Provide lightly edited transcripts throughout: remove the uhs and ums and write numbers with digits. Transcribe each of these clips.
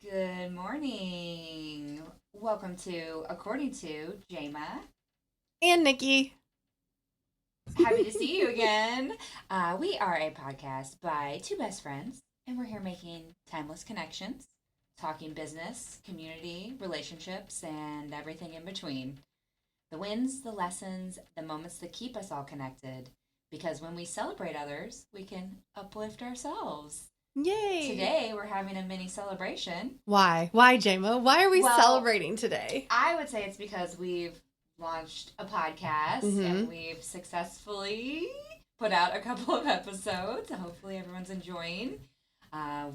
Good morning. Welcome to According to Jama. And Nikki. Happy to see you again. We are a podcast by two best friends, and we're here making timeless connections, talking business, community, relationships, and everything in between. The wins, the lessons, the moments that keep us all connected. Because when we celebrate others, we can uplift ourselves. Yay. Today, we're having a mini celebration. Why? Why, Jama? Why are we Well, celebrating today? I would say it's because we've launched a podcast and we've successfully put out a couple of episodes. Hopefully, everyone's enjoying.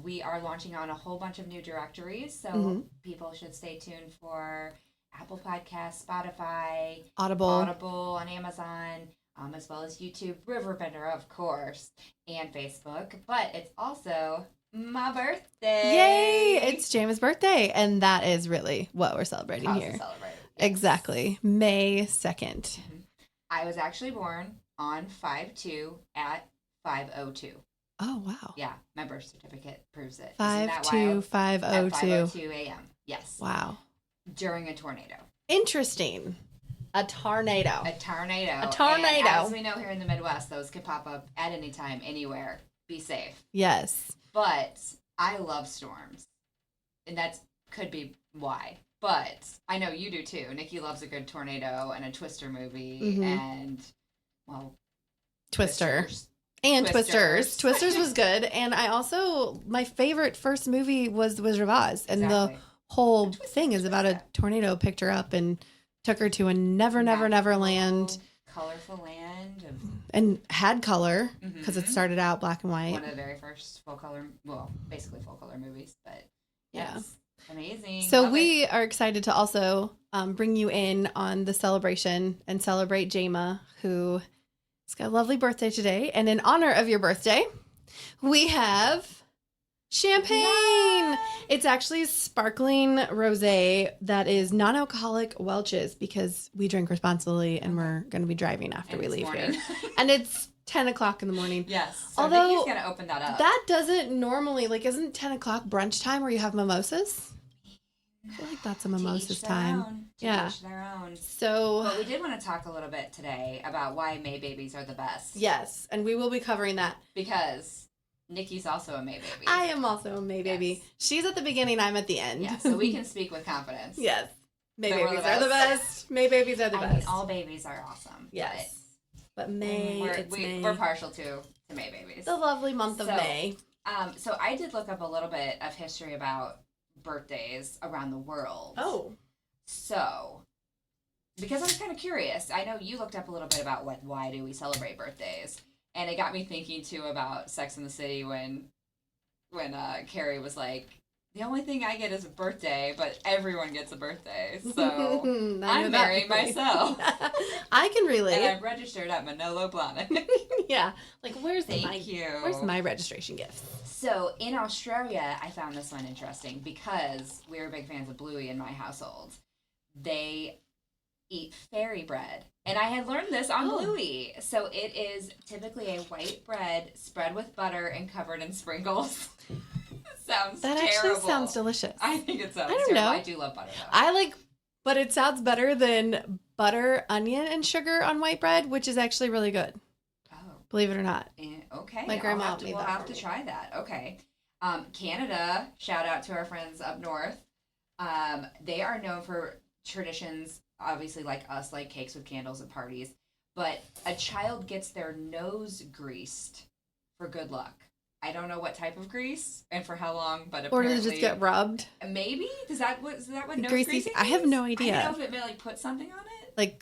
We are launching on a whole bunch of new directories, so people should stay tuned for Apple Podcasts, Spotify, Audible on Amazon. As well as YouTube, RiverBender, of course, and Facebook. But it's also my birthday. Yay! It's Jama's birthday, and that is really what we're celebrating here. Celebrate. Yes. Exactly. May 2nd. Mm-hmm. I was actually born on 5/2 at 5:02. Oh, wow. Yeah, my birth certificate proves it. 5/2/502. 5:02 a.m. Yes. Wow. During a tornado. Interesting. A tornado. A tornado. And as we know here in the Midwest, those could pop up at any time, anywhere. Be safe. Yes. But I love storms. And that could be why. But I know you do too. Nikki loves a good tornado and a Twister movie and, well, Twister. And Twisters. Twisters was good. And I also, my favorite first movie was The Wizard of Oz. And the whole thing is about a tornado picked her up and took her to a never land. Colorful land. And had color, because it started out black and white. One of the very first basically full color movies. But yes, amazing. So we are excited to also bring you in on the celebration and celebrate Jama, who has got a lovely birthday today. And in honor of your birthday, we have champagne. Nice. It's actually sparkling rosé that is non-alcoholic Welch's because we drink responsibly and we're going to be driving after we leave here. And it's 10 o'clock in the morning. Yes. So although Nikki's going to open that up. That doesn't normally, isn't 10 o'clock brunch time where you have mimosas? I feel like that's a mimosas time. To each their own. So, but we did want to talk a little bit today about why May babies are the best. Yes. And we will be covering that. Because Nikki's also a May baby. I am also a May baby. Yes. She's at the beginning, I'm at the end. Yeah, so we can speak with confidence. Yes. May babies are the best. May babies are the best. I mean, all babies are awesome. Yes. But May, we're partial to May babies. The lovely month of May. So I did look up a little bit of history about birthdays around the world. Oh. So, because I was kind of curious. I know you looked up a little bit about why do we celebrate birthdays. And it got me thinking, too, about Sex and the City when Carrie was like, the only thing I get is a birthday, but everyone gets a birthday. So I'm marrying myself. I can relate. And I'm registered at Manolo Blahnik. Yeah. Where's my registration gift? So in Australia, I found this one interesting because we're big fans of Bluey in my household. They eat fairy bread. And I had learned this on Bluey. So it is typically a white bread spread with butter and covered in sprinkles. Sounds that terrible. Actually sounds delicious. I think it sounds terrible. I do love butter though. But it sounds better than butter, onion, and sugar on white bread, which is actually really good. Oh. Believe it or not. Okay. My grandma we'll have to try that. Okay. Canada, shout out to our friends up north. They are known for traditions, obviously like us, like cakes with candles at parties. But a child gets their nose greased for good luck. I don't know what type of grease and for how long, but apparently... Or does it just get rubbed? Maybe? Is that what nose greasy? Greasing I have no idea. I don't know if it may put something on it.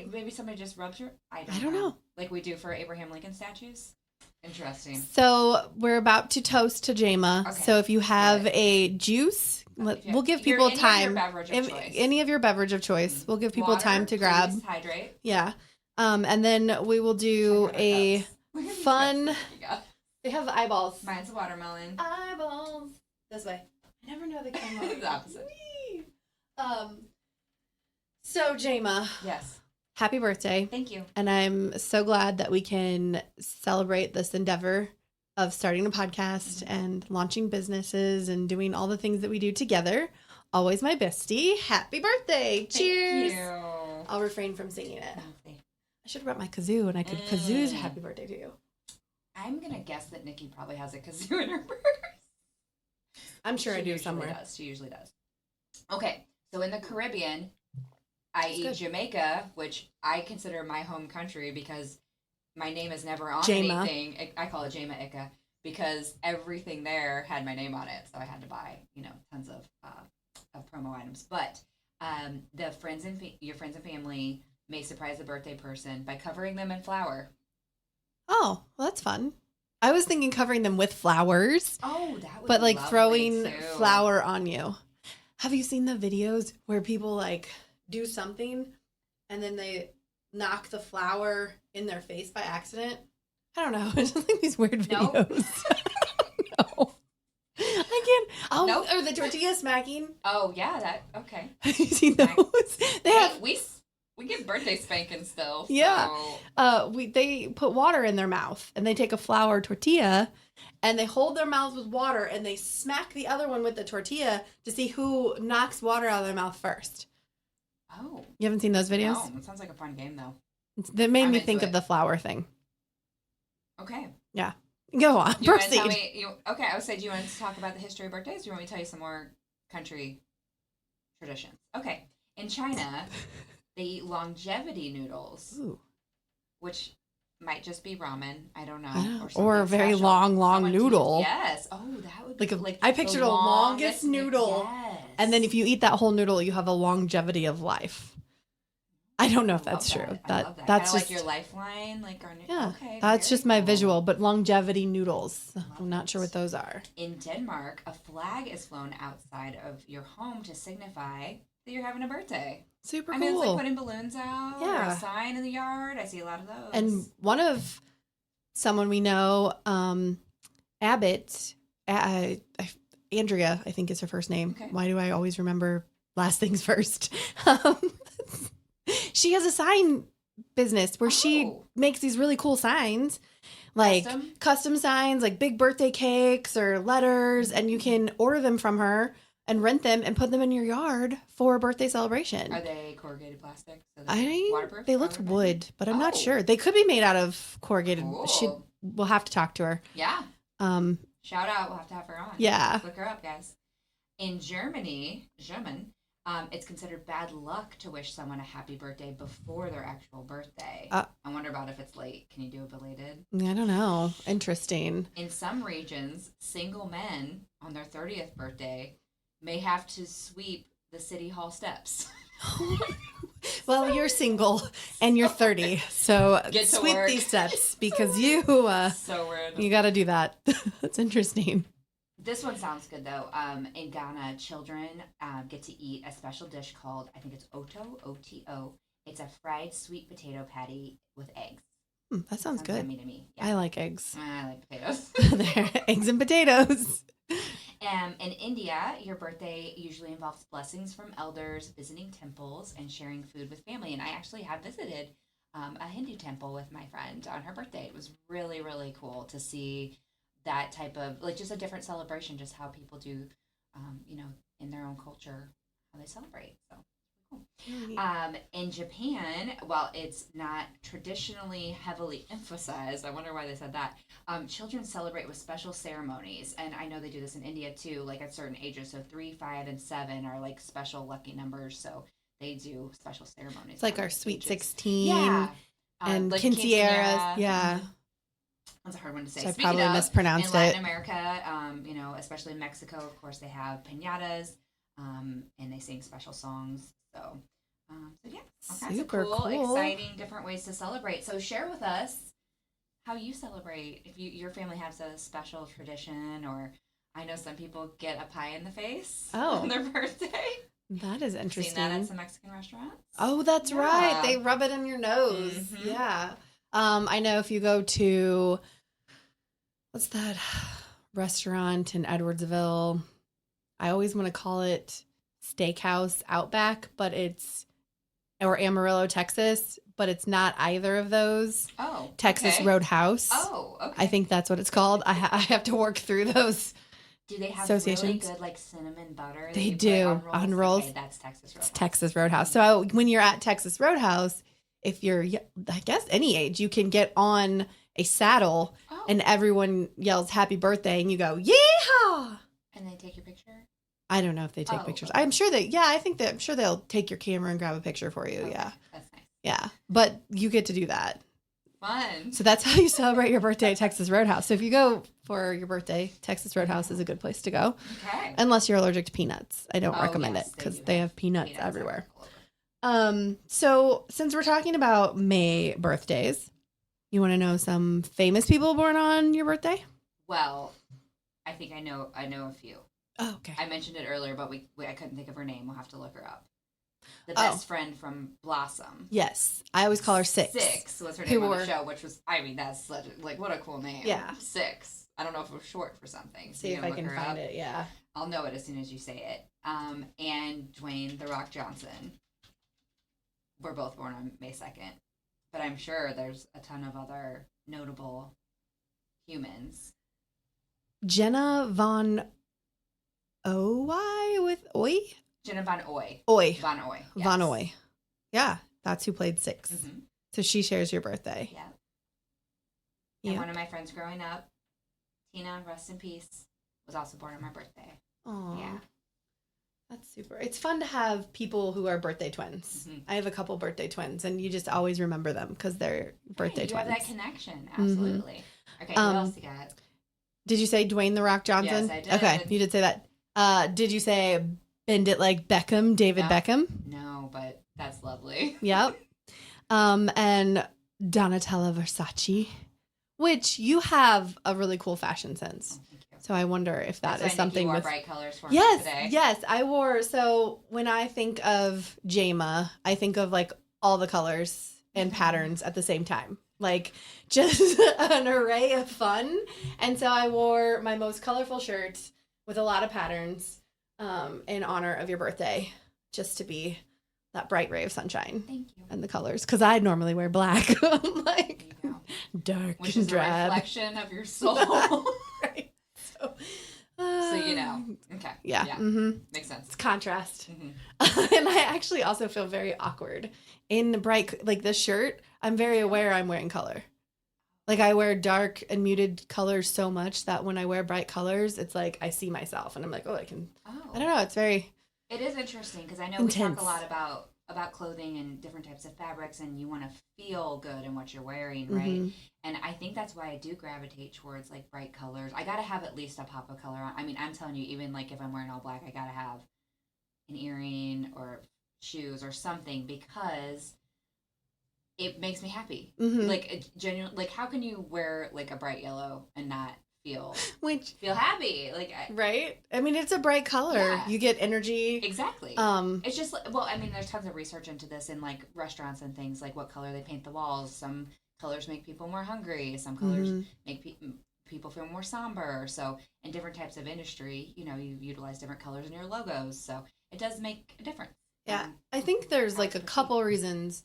Maybe somebody just rubs your... I don't know. Like we do for Abraham Lincoln statues? Interesting. So we're about to toast to Jama. Okay. So if you have a juice, we'll give people time. Any of your beverage of choice. We'll give people Water, time to grab. Please hydrate. Yeah. And then we will do a fun... They have eyeballs. Mine's a watermelon. Eyeballs. This way. I never know the camera. The opposite. So, Jama. Yes. Happy birthday. Thank you. And I'm so glad that we can celebrate this endeavor of starting a podcast and launching businesses and doing all the things that we do together. Always my bestie. Happy birthday. Cheers. Thank you. I'll refrain from singing it. Lovely. I should have brought my kazoo and I could kazoo happy birthday to you. I'm going to guess that Nikki probably has a kazoo in her purse. I'm sure I do somewhere. She usually does. Okay, so in the Caribbean, i.e. Jamaica, which I consider my home country because my name is never on anything. I call it Jama Ika because everything there had my name on it, so I had to buy, tons of promo items. But your friends and family may surprise the birthday person by covering them in flour. Oh, well, that's fun. I was thinking covering them with flowers. Oh, that would but be like throwing too. flour on you. Have you seen the videos where people like do something and then they knock the flour in their face by accident? I don't know. It's just like these weird videos. No. I can't. Oh, nope. Or the tortilla smacking. Oh, yeah. Okay. Have you seen those? They have. We get birthday spanking still. Yeah. So. They put water in their mouth and they take a flour tortilla and they hold their mouths with water and they smack the other one with the tortilla to see who knocks water out of their mouth first. Oh. You haven't seen those videos? No, it sounds like a fun game though. That made me think of the flour thing. Okay. Yeah. Go on. Proceed. Okay, I would say, do you want to talk about the history of birthdays? Or do you want me to tell you some more country traditions? Okay. In China, they eat longevity noodles, which might just be ramen. I don't know. Or a very long noodle. Yes. Oh, that would be I pictured a longest noodle. Yes. And then if you eat that whole noodle, you have a longevity of life. I don't know if that's true. That's just like your lifeline. Okay, that's just my visual. But longevity noodles, I'm not sure what those are. In Denmark, a flag is flown outside of your home to signify that you're having a birthday. Super cool. I mean, it's like putting balloons out. Yeah. Or a sign in the yard. I see a lot of those. And one of someone we know, Abbott, Andrea, I think is her first name. Okay. Why do I always remember last things first? She has a sign business where she makes these really cool signs, like custom signs, like big birthday cakes or letters, and you can order them from her and rent them and put them in your yard for a birthday celebration. Are they corrugated plastic? So waterproof? They looked wood, but I'm not sure. They could be made out of corrugated. Cool. We'll have to talk to her. Yeah. Shout out. We'll have to have her on. Yeah. Look her up, guys. In German, it's considered bad luck to wish someone a happy birthday before their actual birthday. I wonder about if it's late. Can you do a belated? I don't know. Interesting. In some regions, single men on their 30th birthday may have to sweep the city hall steps. Well, you're single and you're 30, so sweep these steps because you so weird. You got to do that. That's interesting. This one sounds good, though. In Ghana, children get to eat a special dish called, I think it's Oto, O-T-O. It's a fried sweet potato patty with eggs. That sounds good. Yummy to me. Yeah. I like eggs. I like potatoes. They're eggs and potatoes. In India, your birthday usually involves blessings from elders, visiting temples, and sharing food with family. And I actually have visited a Hindu temple with my friend on her birthday. It was really, really cool to see that type of, just a different celebration, just how people do, in their own culture, how they celebrate. So, cool. In Japan, while it's not traditionally heavily emphasized, I wonder why they said that, children celebrate with special ceremonies. And I know they do this in India too, at certain ages. So 3, 5, and 7 are special lucky numbers. So they do special ceremonies. It's like our Sweet 16. Yeah. And quinceañeras. Yeah. That's a hard one to say. So I probably mispronounced it. In Latin America, especially in Mexico, of course, they have piñatas, and they sing special songs. So yeah, all kinds of cool, exciting, different ways to celebrate. So share with us how you celebrate. If your family has a special tradition, or I know some people get a pie in the face on their birthday. That is interesting. Seen that at some Mexican restaurants? Oh, that's right. They rub it in your nose. Mm-hmm. Yeah. I know if you go to, what's that restaurant in Edwardsville? I always want to call it Steakhouse Outback, or Amarillo, Texas, but it's not either of those. Oh, Texas okay. Roadhouse. Oh, okay. I think that's what it's called. I have to work through those. Do they have associations. really good like cinnamon butter? They that you do put on rolls. Okay, that's Texas Roadhouse. It's Texas Roadhouse. So when you're at Texas Roadhouse, if you're, I guess, any age, you can get on a saddle and everyone yells happy birthday and you go, yeehaw! And they take your picture? I don't know if they take pictures. Okay. I'm sure I'm sure they'll take your camera and grab a picture for you. Okay. Yeah. That's nice. Yeah. But you get to do that. Fun. So that's how you celebrate your birthday at Texas Roadhouse. So if you go for your birthday, Texas Roadhouse is a good place to go. Okay. Unless you're allergic to peanuts. I don't recommend it because they have peanuts everywhere. So since we're talking about May birthdays, you want to know some famous people born on your birthday? Well, I think I know a few. Oh, okay. I mentioned it earlier, but I couldn't think of her name. We'll have to look her up. The best friend from Blossom. Yes. I always call her Six. Six was her name on the show, which was, I mean, that's such what a cool name. Yeah. Six. I don't know if it was short for something. See if I can find it, yeah. I'll know it as soon as you say it. And Dwayne "The Rock" Johnson. We're both born on May 2nd. But I'm sure there's a ton of other notable humans. Jenna Von Oy with Oy? Jenna Von Oy. Oy. Von Oy. Yes. Von Oy. Yeah, that's who played Six. Mm-hmm. So she shares your birthday. Yeah. And one of my friends growing up, Tina, rest in peace, was also born on my birthday. Oh. Yeah. That's super. It's fun to have people who are birthday twins. Mm-hmm. I have a couple birthday twins, and you just always remember them because they're birthday twins. You have that connection. Absolutely. Mm-hmm. Okay, what else you got? Did you say Dwayne "The Rock" Johnson? Yes, I did. Okay, you did say that. Did you say Bend It Like Beckham, David Beckham? No, but that's lovely. Yep. And Donatella Versace, which you have a really cool fashion sense. Oh, thank you. So I wonder if that is something you wore with bright colors for me today. Yes, I wore. So when I think of Jama, I think of like all the colors and patterns at the same time. Like just an array of fun. And so I wore my most colorful shirt with a lot of patterns in honor of your birthday, just to be that bright ray of sunshine. Thank you. And the colors, because I normally wear black. Like dark which and is drab. A reflection of your soul. Right. So you know. Okay. Yeah. Mm-hmm. Makes sense. It's contrast. Mm-hmm. And I actually also feel very awkward in bright, like this shirt. I'm very aware I'm wearing color. Like I wear dark and muted colors so much that when I wear bright colors, it's like I see myself and I'm like, I don't know. It's very. It is interesting because I know intense. We talk a lot about clothing and different types of fabrics, and you want to feel good in what you're wearing, right? Mm-hmm. And I think that's why I do gravitate towards like bright colors. I gotta have at least a pop of color on. I mean, I'm telling you, even like if I'm wearing all black, I gotta have an earring or shoes or something because it makes me happy. Mm-hmm. Like genuine. Like how can you wear like a bright yellow and not feel happy? Like right? I mean, it's a bright color. Yeah. You get energy. Exactly. It's just I mean, there's tons of research into this in like restaurants and things, like what color they paint the walls. Some colors make people more hungry. Some colors make people feel more somber. So in different types of industry, you utilize different colors in your logos. So it does make a difference. Yeah, I think there's like a couple reasons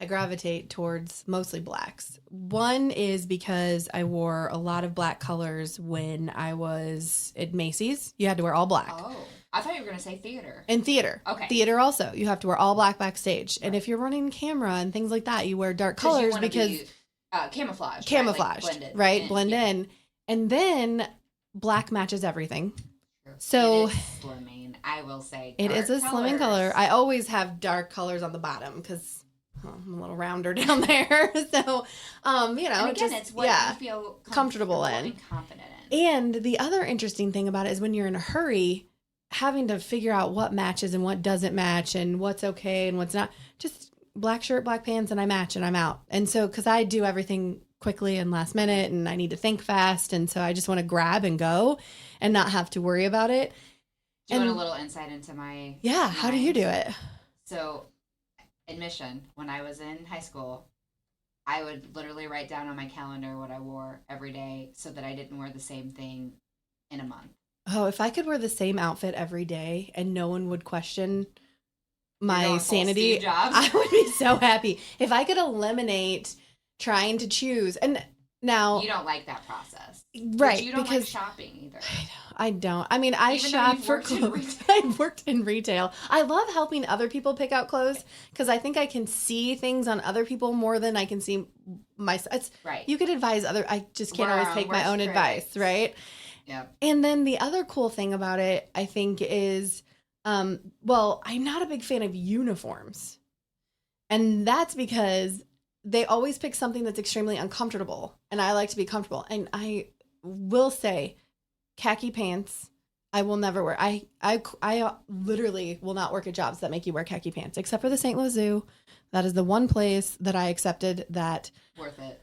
I gravitate towards mostly blacks. One is because I wore a lot of black colors when I was at Macy's. You had to wear all black. Oh, I thought you were going to say theater. And theater. Okay. Theater also. You have to wear all black backstage. Right. And if you're running camera and things like that, you wear dark colors because... camouflage. Camouflaged, right? Blend in. And then black matches everything. True. So... It is slimming, I will say. It is a slimming color. I always have dark colors on the bottom because... I'm a little rounder down there. So, and again, just, it's what you feel comfortable in. And confident in. And the other interesting thing about it is when you're in a hurry, having to figure out what matches and what doesn't match and what's okay and what's not. Just black shirt, black pants, and I match and I'm out. And so, because I do everything quickly and last minute and I need to think fast. And so I just want to grab and go and not have to worry about it. Do you want a little insight into my... Yeah. How do you do it? So... admission, when I was in high school, I would literally write down on my calendar what I wore every day so that I didn't wear the same thing in a month. Oh, if I could wear the same outfit every day and no one would question my going full sanity, Steve Jobs. I would be so happy if I could eliminate trying to choose. And now you don't like that process, right? But you don't because like shopping either. I don't. I mean, I shop for clothes. I worked in retail. I love helping other people pick out clothes because I think I can see things on other people more than I can see myself. Right. You could advise other. I just can't always take my own advice, right? Yeah. And then the other cool thing about it, I think, is, well, I'm not a big fan of uniforms, and that's because they always pick something that's extremely uncomfortable, and I like to be comfortable. And I will say, khaki pants, I will never wear. I literally will not work at jobs that make you wear khaki pants, except for the St. Louis Zoo. That is the one place that I accepted that. Worth it.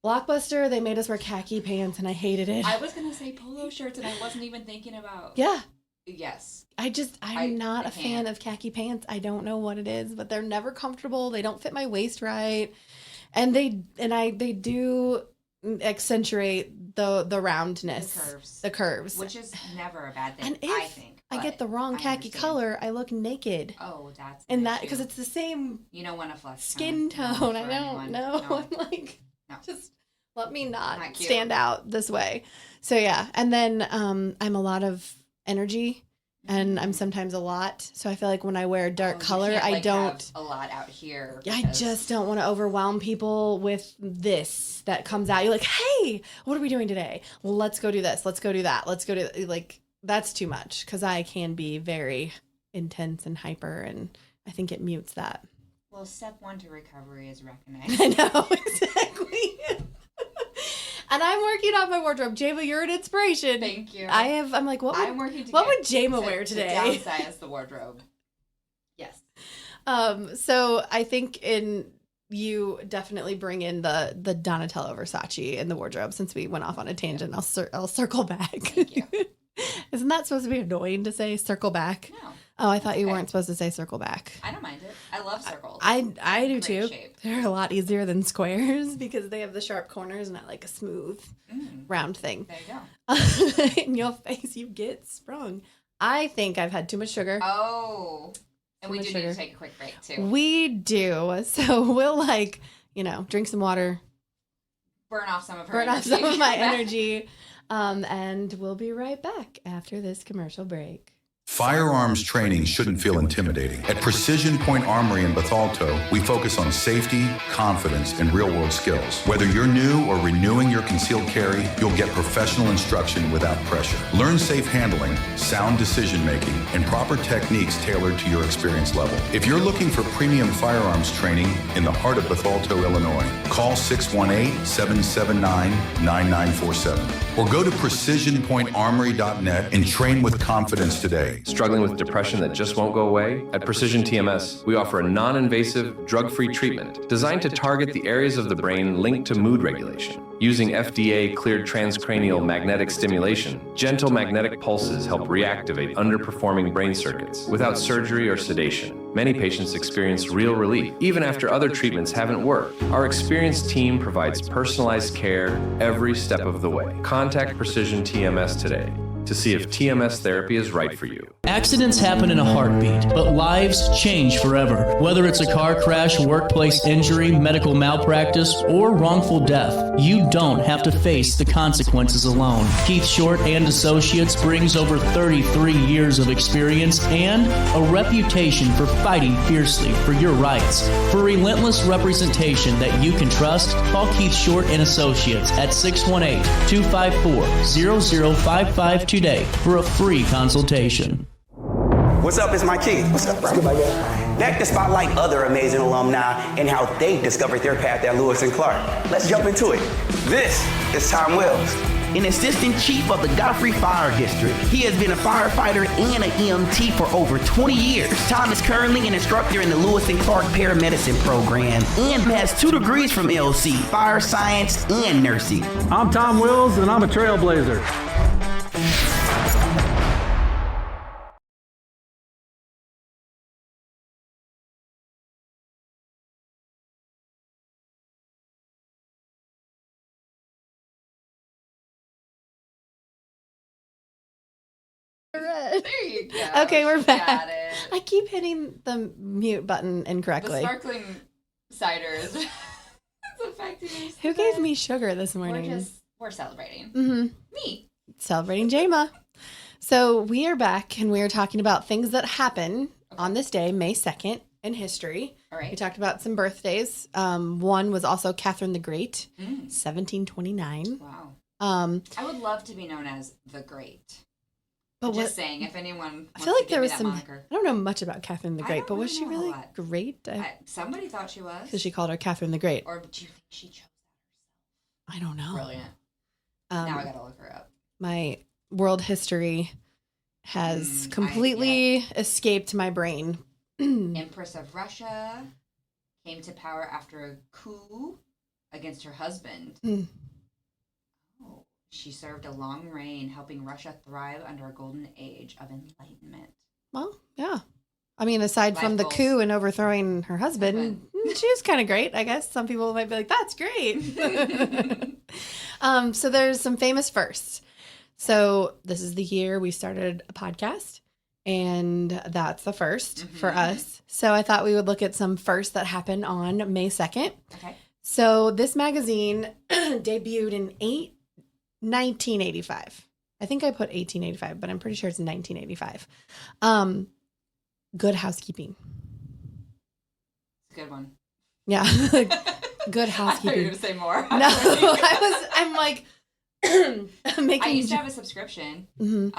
Blockbuster, they made us wear khaki pants, and I hated it. I was going to say polo shirts, and I wasn't even thinking about. Yeah. Yes. I'm not a fan of khaki pants. I don't know what it is, but they're never comfortable. They don't fit my waist right. And they do accentuate the roundness. The curves. Which is never a bad thing, and if I think. I get the wrong khaki color, I look naked. Oh, that's and that because it's the same you don't want a flesh skin tone. I don't know. No. I'm like just let me not stand out this way. So yeah. And then I'm a lot of energy. And I'm sometimes a lot. So I feel like when I wear a dark color, I don't have a lot out here. I just don't want to overwhelm people with this that comes out. You're like, hey, what are we doing today? Well, let's go do this. Let's go do that. Let's go do like that's too much because I can be very intense and hyper, and I think it mutes that. Well, step 1 to recovery is recognize. I know, exactly. And I'm working on my wardrobe. Jama, you're an inspiration. Thank you. I'm like, what would Jama wear today? To downsize the wardrobe. Yes. So I think you definitely bring in the Donatello Versace in the wardrobe since we went off on a tangent. I'll circle back. Thank you. Isn't that supposed to be annoying to say circle back? No. Oh, I thought you weren't supposed to say circle back. I don't mind it. I love circles. I do too. Shape. They're a lot easier than squares because they have the sharp corners and not like a smooth round thing. There you go. In your face, you get sprung. I think I've had too much sugar. Oh. And we do need to take a quick break too. We do. So we'll drink some water. Burn off some of my energy. And we'll be right back after this commercial break. Firearms training shouldn't feel intimidating. At Precision Point Armory in Bethalto, we focus on safety, confidence, and real-world skills. Whether you're new or renewing your concealed carry, you'll get professional instruction without pressure. Learn safe handling, sound decision-making, and proper techniques tailored to your experience level. If you're looking for premium firearms training in the heart of Bethalto, Illinois, call 618-779-9947 or go to precisionpointarmory.net and train with confidence today. Struggling with depression that just won't go away? At Precision TMS, we offer a non-invasive, drug-free treatment designed to target the areas of the brain linked to mood regulation. Using FDA-cleared transcranial magnetic stimulation, gentle magnetic pulses help reactivate underperforming brain circuits without surgery or sedation. Many patients experience real relief, even after other treatments haven't worked. Our experienced team provides personalized care every step of the way. Contact Precision TMS today to see if TMS therapy is right for you. Accidents happen in a heartbeat, but lives change forever. Whether it's a car crash, workplace injury, medical malpractice, or wrongful death, you don't have to face the consequences alone. Keith Short and Associates brings over 33 years of experience and a reputation for fighting fiercely for your rights. For relentless representation that you can trust, call Keith Short and Associates at 618-254-0055 today for a free consultation. What's up, it's my Keith. What's up, bro? Back to spotlight other amazing alumni and how they discovered their path at Lewis and Clark. Let's jump into it. This is Tom Wells, an assistant chief of the Godfrey Fire District. He has been a firefighter and an EMT for over 20 years. Tom is currently an instructor in the Lewis and Clark Paramedicine program and has 2 degrees from LC, fire science and nursing. I'm Tom Wills, and I'm a trailblazer. There you go. Okay, we're back. Got it. I keep hitting the mute button The incorrectly. sparkling cider is affecting us. Who gave me sugar this morning? We're celebrating. Mm-hmm. Me. Celebrating Jama. So we are back and we are talking about things that happen on this day, May 2nd, in history. All right. We talked about some birthdays. One was also Catherine the Great, 1729. Wow. I would love to be known as the Great. But Just saying, if anyone I feel like there was some. moniker. I don't know much about Catherine the I Great, don't but was really she know a really lot. great? Somebody thought she was. Because she called her Catherine the Great. Or do you think she chose that I don't know. herself? Brilliant. Now I gotta look her up. My world history has completely escaped my brain. Empress of Russia came to power after a coup against her husband. Oh, she served a long reign, helping Russia thrive under a golden age of enlightenment. Well, yeah. I mean, aside from the goals. coup and overthrowing her husband, she was kind of great, I guess. Some people might be like, that's great. So there's some famous firsts. So this is the year we started a podcast, and that's the first for us. So I thought we would look at some firsts that happened on May 2nd. Okay. So this magazine debuted in 1985. I think I put 1885, but I'm pretty sure it's 1985. Good Housekeeping. Good one. Yeah. Good I thought you were Housekeeping. going to say more. No, I'm like making. I used to have a subscription. Mhm.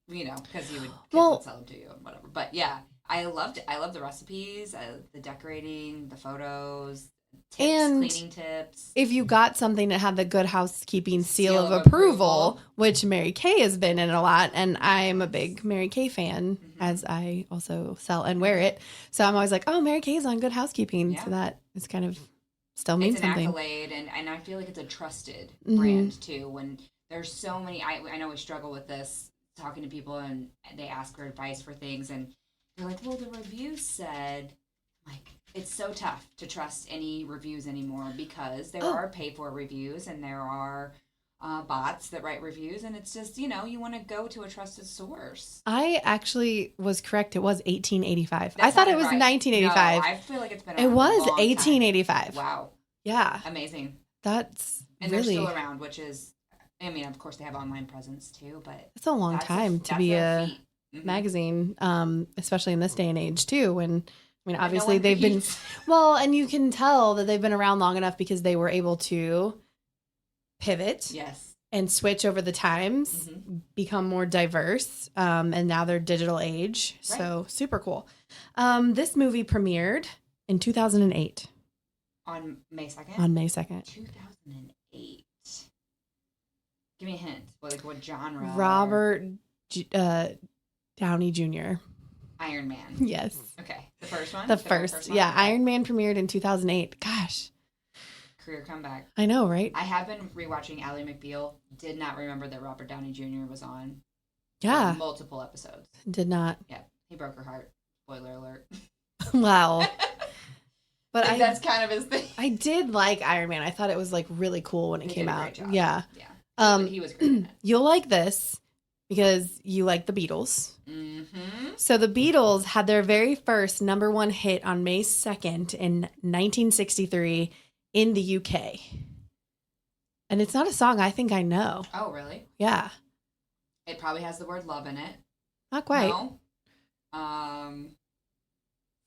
Because you would Well- sell them to you and whatever. But yeah, I loved it. I love the recipes, the decorating, the photos, tips, And cleaning tips. If you got something that had the Good Housekeeping seal of approval, which Mary Kay has been in a lot, and I'm a big Mary Kay fan, as I also sell and wear it. So I'm always like, oh, Mary Kay's on Good Housekeeping. Yeah. So that is kind of still means It's an something. accolade, and I feel like it's a trusted brand too. When there's so many, I know we struggle with this, talking to people, and they ask for advice for things, and they're like, well, the review said, like, it's so tough to trust any reviews anymore because there are pay-for reviews and there are bots that write reviews, and it's just, you want to go to a trusted source. I actually was correct. It was 1885. That I thought it sounded was right. 1985. No, I feel like it's been It around was a long time. 1885. Wow. Yeah. Amazing. That's And really, they're still around, which is, I mean, of course they have online presence too, but it's a long that's time to that's be a feat. Mhm. magazine, especially in this day and age too. When I mean, And no obviously one they've been reads. well, and you can tell that they've been around long enough because they were able to pivot Yes. and switch over the times, become more diverse, and now they're digital age. So super cool. This movie premiered in 2008 On May 2nd? on May 2nd. 2008. Give me a hint. What genre? Robert Downey Jr. Iron Man. Yes. Okay. The first one? The The very first. one? Yeah. Okay. Iron Man premiered in 2008. Gosh. Career comeback. I know, right? I have been rewatching Ally McBeal. Did not remember that Robert Downey Jr. was on Yeah. multiple episodes. Did not. Yeah. He broke her heart. Spoiler alert. Wow. But Like, that's kind of his thing. I did like Iron Man. I thought it was like really cool when it He came did a out. great job. Yeah. Yeah. He was great in it. You'll like this because you like the Beatles. Mm-hmm. So the Beatles had their very first number one hit on May 2nd in 1963 in the UK. And it's not a song I think I know. Oh, really? Yeah. It probably has the word love in it. Not quite. No?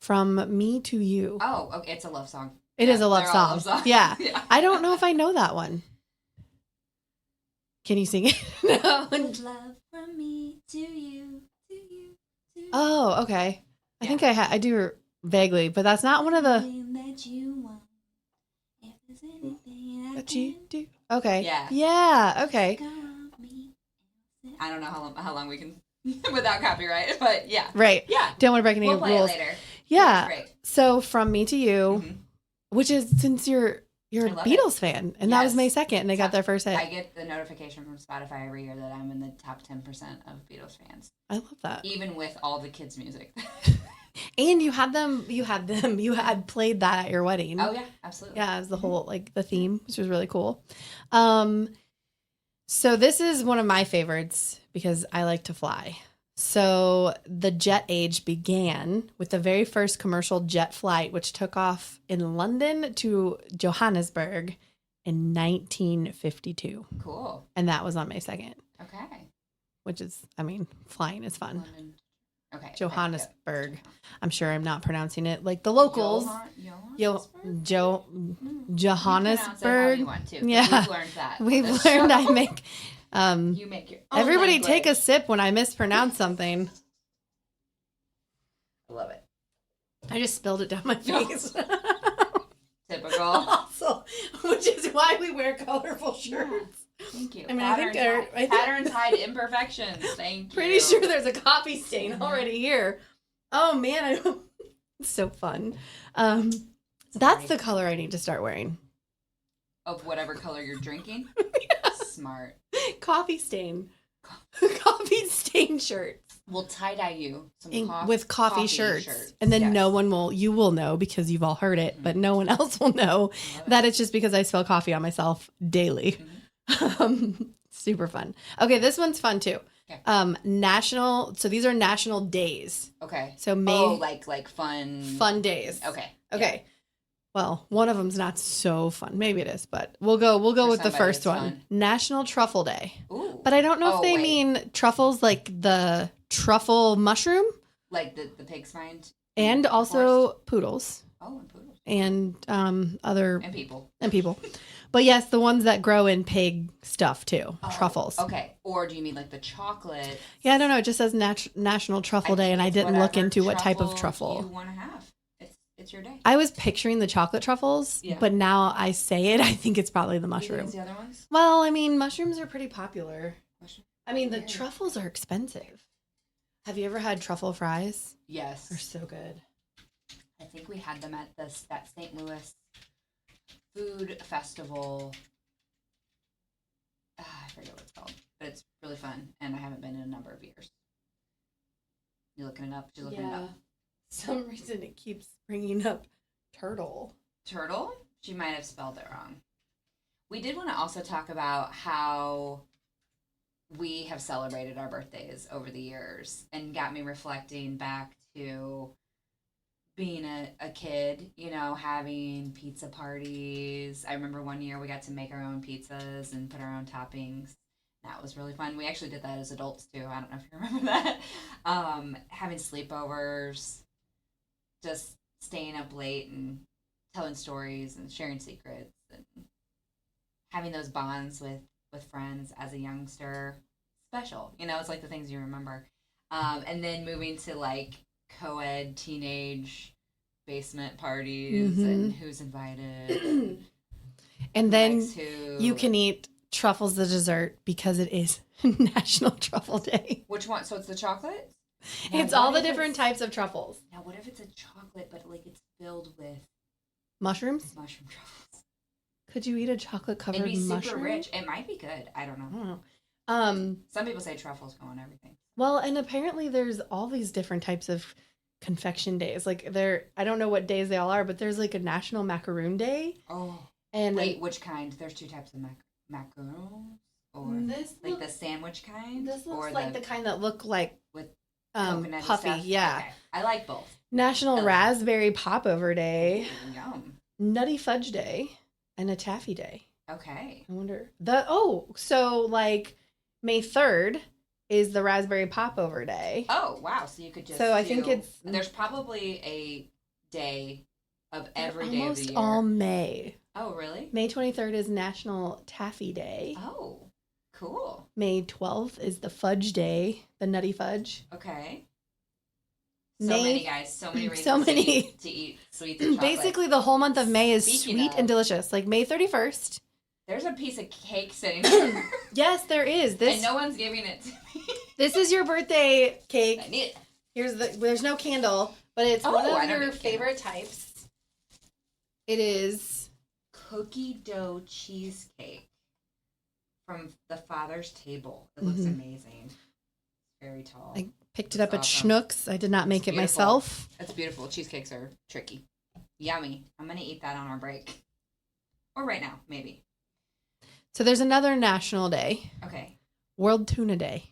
From Me to You. Oh, okay. It's a love song. It is a love they're all song. love songs. Yeah. Yeah. I don't know if I know that one. Can you sing it? No. Love from me to you, to you, to you. Oh, okay. I think I do vaguely, but that's not one of the That you want. If there's anything I that you can do. Okay. Yeah. Yeah. Okay. go on me. I don't know how long we can without copyright, but yeah. Right. Yeah. Don't want to break any We'll play rules. it later. Yeah. It's great. So From Me to You, Mhm. which is since you're a I love Beatles fan, and that was Yes. May 2nd, and they got their first hit. I get the notification from Spotify every year that I'm in the top 10% of Beatles fans, I love that. even with all the kids' music. And you had played that at your wedding. Oh yeah, absolutely. Yeah, it was the whole like the theme, which was really cool. So this is one of my favorites because I like to fly. So the jet age began with the very first commercial jet flight, which took off in London to Johannesburg in 1952. Cool. And that was on May 2nd, Okay. which is, I mean, flying is fun. London. Okay. Johannesburg. Okay. I'm sure I'm not pronouncing it like the locals. Johannesburg. You want to. Yeah. We've learned that. We've learned I make. You make your own Everybody language. take a sip when I mispronounce something. I love it. I just spilled it down my face. Typical. Also, which is why we wear colorful shirts. Thank you. I mean, I think patterns hide imperfections. Thank you. Pretty sure there's a coffee stain already here. Oh man, it's so fun. That's the color I need to start wearing. Of whatever color you're drinking. Yeah. Smart. Coffee stain. Coffee stain shirts. We'll tie-dye you with coffee shirts. And then you will know because you've all heard it, but no one else will know that it's just because I spill coffee on myself daily. Super fun. Okay, this one's fun too. Okay. So these are national days. Okay. So like fun days. Okay. Okay. Well, one of them's not so fun. Maybe it is, but we'll go with the first one. Fun. National Truffle Day. Ooh. But I don't know if they mean truffles like the truffle mushroom. Like the pigs find. And also poodles. Oh, and poodles. And other. And people. And people. But yes, the ones that grow in pig stuff too. Truffles. Okay. Or do you mean like the chocolate? Yeah, I don't know. It just says National Truffle Day, and I didn't look into what type of truffle you want to have. It's your day. I was picturing the chocolate truffles, but now I say it, I think it's probably the mushroom. You think it's the other ones? Well, I mean, mushrooms are pretty popular. I mean, the truffles are expensive. Have you ever had truffle fries? Yes. They're so good. I think we had them at that St. Louis food festival. I forget what it's called, but it's really fun, and I haven't been in a number of years. You looking it up? You're looking it up. Some reason it keeps bringing up turtle. Turtle? She might have spelled it wrong. We did want to also talk about how we have celebrated our birthdays over the years and got me reflecting back to being a kid, having pizza parties. I remember one year we got to make our own pizzas and put our own toppings. That was really fun. We actually did that as adults too. I don't know if you remember that. Having sleepovers, just staying up late and telling stories and sharing secrets and having those bonds with friends as a youngster. Special. It's like the things you remember. And then moving to like co-ed teenage basement parties and who's invited. And then you can eat truffles the dessert because it is National Truffle Day. Which one? So it's the chocolate? It's all the different types of truffles. Now, what if it's a chocolate, but like it's filled with mushrooms? Mushroom truffles. Could you eat a chocolate covered mushroom? It'd be super rich. It might be good. I don't know. Some people say truffles go on everything. Well, and apparently there's all these different types of confection days. Like I don't know what days they all are, but there's like a National Macaroon Day. Oh. And wait, which kind? There's two types of macaroons, or the sandwich kind. This looks like the kind that look like with puffy. stuff? Yeah, okay. I like both. National Raspberry Popover Day, yum. Nutty Fudge Day, and a Taffy Day. Okay. I wonder so like May 3rd is the Raspberry Popover Day. Oh wow! So you could just. So I think there's probably a day of every day of the year. Almost all May. Oh, really? May 23rd is National Taffy Day. Oh, cool. May 12th is the Fudge Day, the Nutty Fudge. Okay. Many, guys. So many reasons to eat sweets and chocolate. Basically, the whole month of May is sweet and delicious. Like May 31st. There's a piece of cake sitting there. Yes, there is. And no one's giving it to me. This is your birthday cake. I need it. There's no candle, but it's one of your favorite types. It is cookie dough cheesecake from the Father's Table. It looks amazing. Very tall. I picked it up at Schnucks. I did not make it myself. It's beautiful. Cheesecakes are tricky. Yummy. I'm going to eat that on our break. Or right now, maybe. So there's another national day. Okay. World Tuna Day.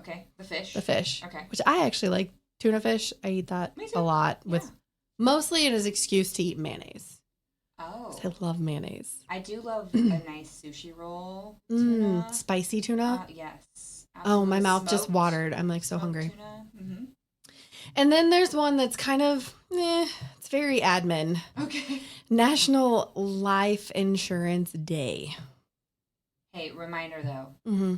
Okay, the fish. The fish. Okay. Which I actually like tuna fish. I eat that a lot with mostly it is excuse to eat mayonnaise. Oh. I love mayonnaise. I do love a nice sushi roll tuna. Spicy tuna? Yes. Oh, my mouth Smoked- just watered. I'm like so hungry. Tuna. Mm-hmm. And then there's one that's kind of, it's very admin. Okay. National Life Insurance Day. Hey, reminder though. Mm-hmm.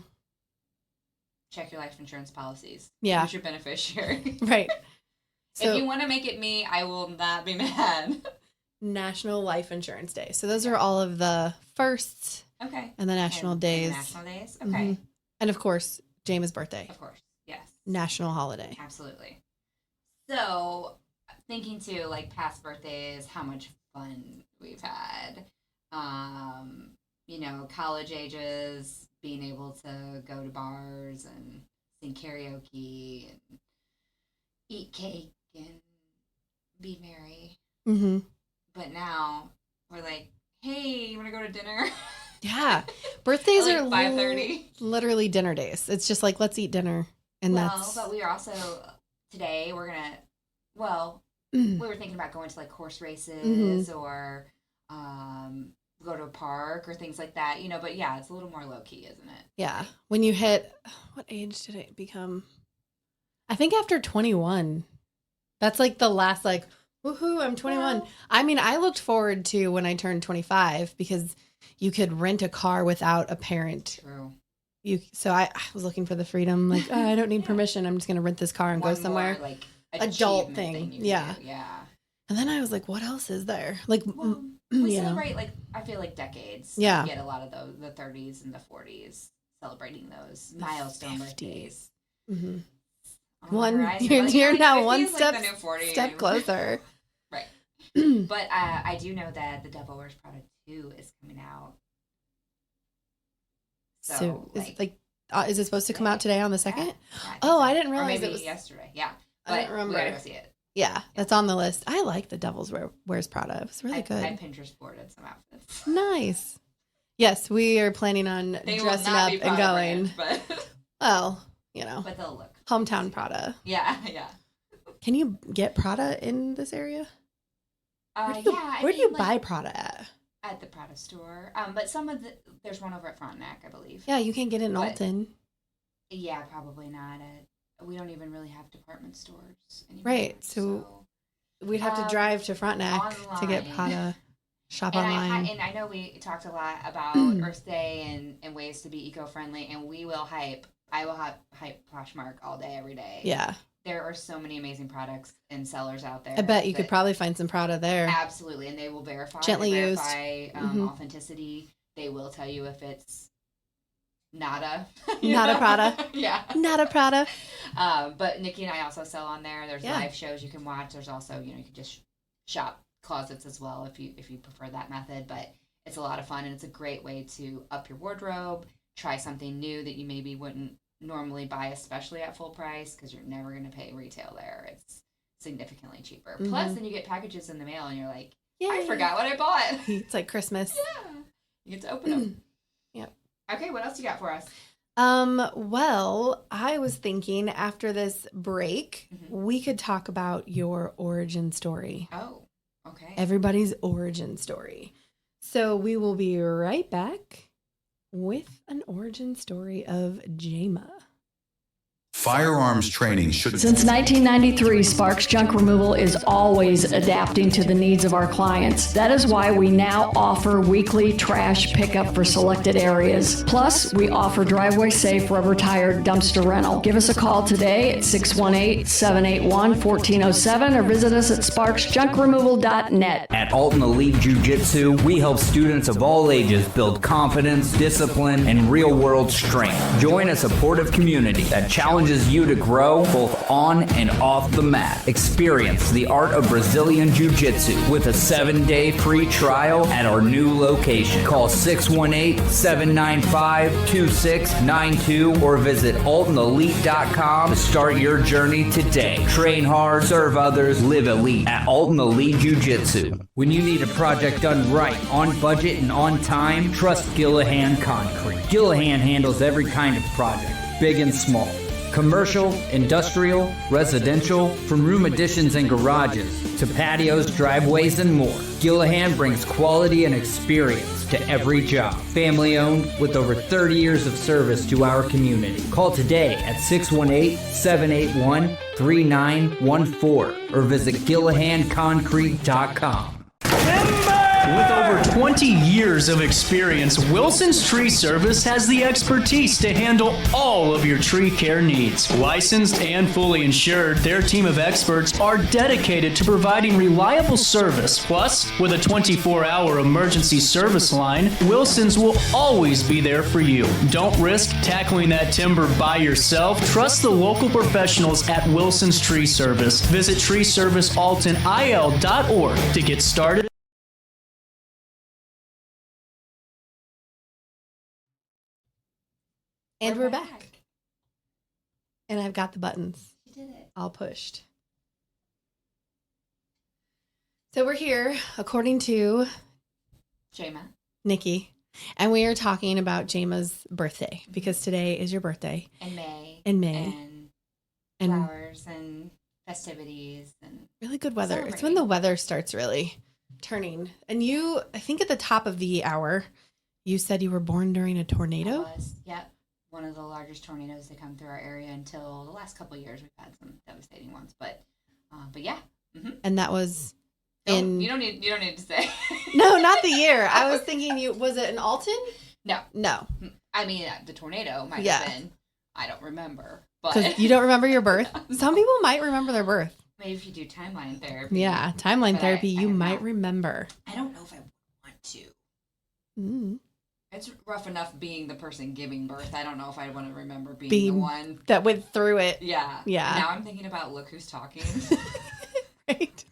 Check your life insurance policies. Yeah. Who's your beneficiary? Right. So, if you want to make it me, I will not be mad. National Life Insurance Day. So those are all of the firsts. Okay. And the national days. And the national days. Okay. Mm-hmm. And of course, Jama's birthday. Of course. Yes. National holiday. Absolutely. So, thinking too, like past birthdays, how much fun we've had. College ages, being able to go to bars and sing karaoke and eat cake and be merry. Mm-hmm. But now we're like, hey, you want to go to dinner? Yeah. Birthdays Like are 5:30. Literally dinner days. It's just like, let's eat dinner. And But we are also, today we're going to, we were thinking about going to like horse races or go to a park or things like that, but yeah, it's a little more low key, isn't it? Yeah. When you hit, what age did it become? I think after 21. That's like the last, like, woohoo, I'm 21. Well, I mean, I looked forward to when I turned 25 because you could rent a car without a parent. True. So I was looking for the freedom, like, I don't need permission. I'm just going to rent this car and go somewhere. More, like, adult thing. Yeah. Yeah. And then I was like, what else is there? Like, we celebrate, like, I feel like decades. Yeah. We get a lot of those, the 30s and the 40s, celebrating those milestone birthdays. Mm-hmm. You're now one step like closer. Right. But I do know that The Devil Wears Prada 2 is coming out. So is it supposed to come out today on the 2nd? Yeah, I didn't realize or maybe it was yesterday. Yeah. But I didn't remember. We gotta go see it. Yeah, that's on the list. I like The Devil's Wears Prada. It was really good. I Pinterest boarded some outfits. Nice. Yes, we are planning on dressing up and going. Brand, but but they'll look hometown Prada. Yeah. Can you get Prada in this area? Where do you buy Prada at? At the Prada store. But there's one over at Frontenac, I believe. Yeah, you can get it in Alton. Yeah, probably not. We don't even really have department stores anymore. Right, so we'd have to drive to Frontenac to get Prada. Shop online. And I know we talked a lot about Earth Day and ways to be eco-friendly, and I will hype Poshmark all day, every day. Yeah. There are so many amazing products and sellers out there. I bet you could probably find some Prada there. Absolutely, and they will verify. Gently used. Authenticity. They will tell you if it's not a Prada. Yeah. Not a Prada. But Nikki and I also sell on there. There's live shows you can watch. There's also, you can just shop closets as well if you prefer that method. But it's a lot of fun, and it's a great way to up your wardrobe, try something new that you maybe wouldn't normally buy, especially at full price, because you're never going to pay retail there. It's significantly cheaper. Mm-hmm. Plus, then you get packages in the mail, and you're like, yay, I forgot what I bought. It's like Christmas. Yeah. You get to open them. Yep. Okay, what else you got for us? Well, I was thinking after this break, we could talk about your origin story. Oh, okay. Everybody's origin story. So we will be right back with an origin story of Jama. Firearms training should... Since 1993, Sparks Junk Removal is always adapting to the needs of our clients. That is why we now offer weekly trash pickup for selected areas. Plus, we offer driveway-safe, rubber-tired dumpster rental. Give us a call today at 618-781-1407 or visit us at sparksjunkremoval.net. At Alton Elite Jiu-Jitsu, we help students of all ages build confidence, discipline, and real-world strength. Join a supportive community that challenges you to grow both on and off the mat. Experience the art of Brazilian Jiu-Jitsu with a 7-day free trial at our new location. Call 618-795-2692 or visit altonelite.com to start your journey today. Train hard, serve others, live elite at Alton Elite Jiu-Jitsu. When you need a project done right, on budget, and on time, trust Gillahan Concrete. Gillahan handles every kind of project, big and small. Commercial, industrial, residential, from room additions and garages to patios, driveways, and more. Gillahan brings quality and experience to every job. Family owned with over 30 years of service to our community. Call today at 618-781-3914 or visit GillahanConcrete.com. With over 20 years of experience, Wilson's Tree Service has the expertise to handle all of your tree care needs. Licensed and fully insured, their team of experts are dedicated to providing reliable service. Plus, with a 24-hour emergency service line, Wilson's will always be there for you. Don't risk tackling that timber by yourself. Trust the local professionals at Wilson's Tree Service. Visit treeservicealtonil.org to get started. And we're back. And I've got the buttons You did it. all pushed. So we're here, according to Jama. Nikki, and we are talking about Jama's birthday because today is your birthday. In May. And flowers and festivities and really good weather. It's when the weather starts really turning. And you, I think at the top of the hour, you said you were born during a tornado. I was, yep. One of the largest tornadoes to come through our area until the last couple of years. We've had some devastating ones, but yeah. Mm-hmm. And that was you don't need to say. No, not the year. I was thinking was it in Alton? No. I mean, the tornado might have been. I don't remember, but because you don't remember your birth. Some people might remember their birth. Maybe if you do timeline therapy. Yeah, timeline therapy, you might remember. I don't know if I want to. It's rough enough being the person giving birth. I don't know if I want to remember being the one that went through it. Yeah. Yeah. Now I'm thinking about Look Who's Talking. Right.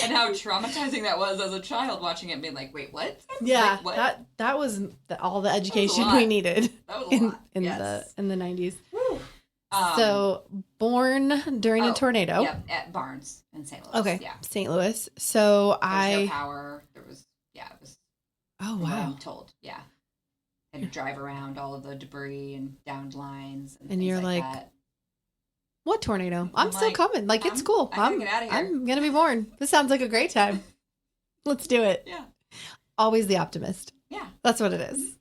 And how traumatizing that was as a child watching it and being like, wait, what? Yeah. Like, what? That was all the education we needed. That was a lot. In the 90s. Woo. So born during a tornado. Yep, at Barnes in St. Louis. Okay. Yeah. St. Louis. So there was no power. It was. Oh, wow. wow. I'm told. Yeah. And drive around all of the debris and downed lines. And you're like that. What tornado? I'm still coming. Like, it's cool. I'm get out of here. I'm going to be born. This sounds like a great time. Let's do it. Yeah. Always the optimist. Yeah. That's what it is.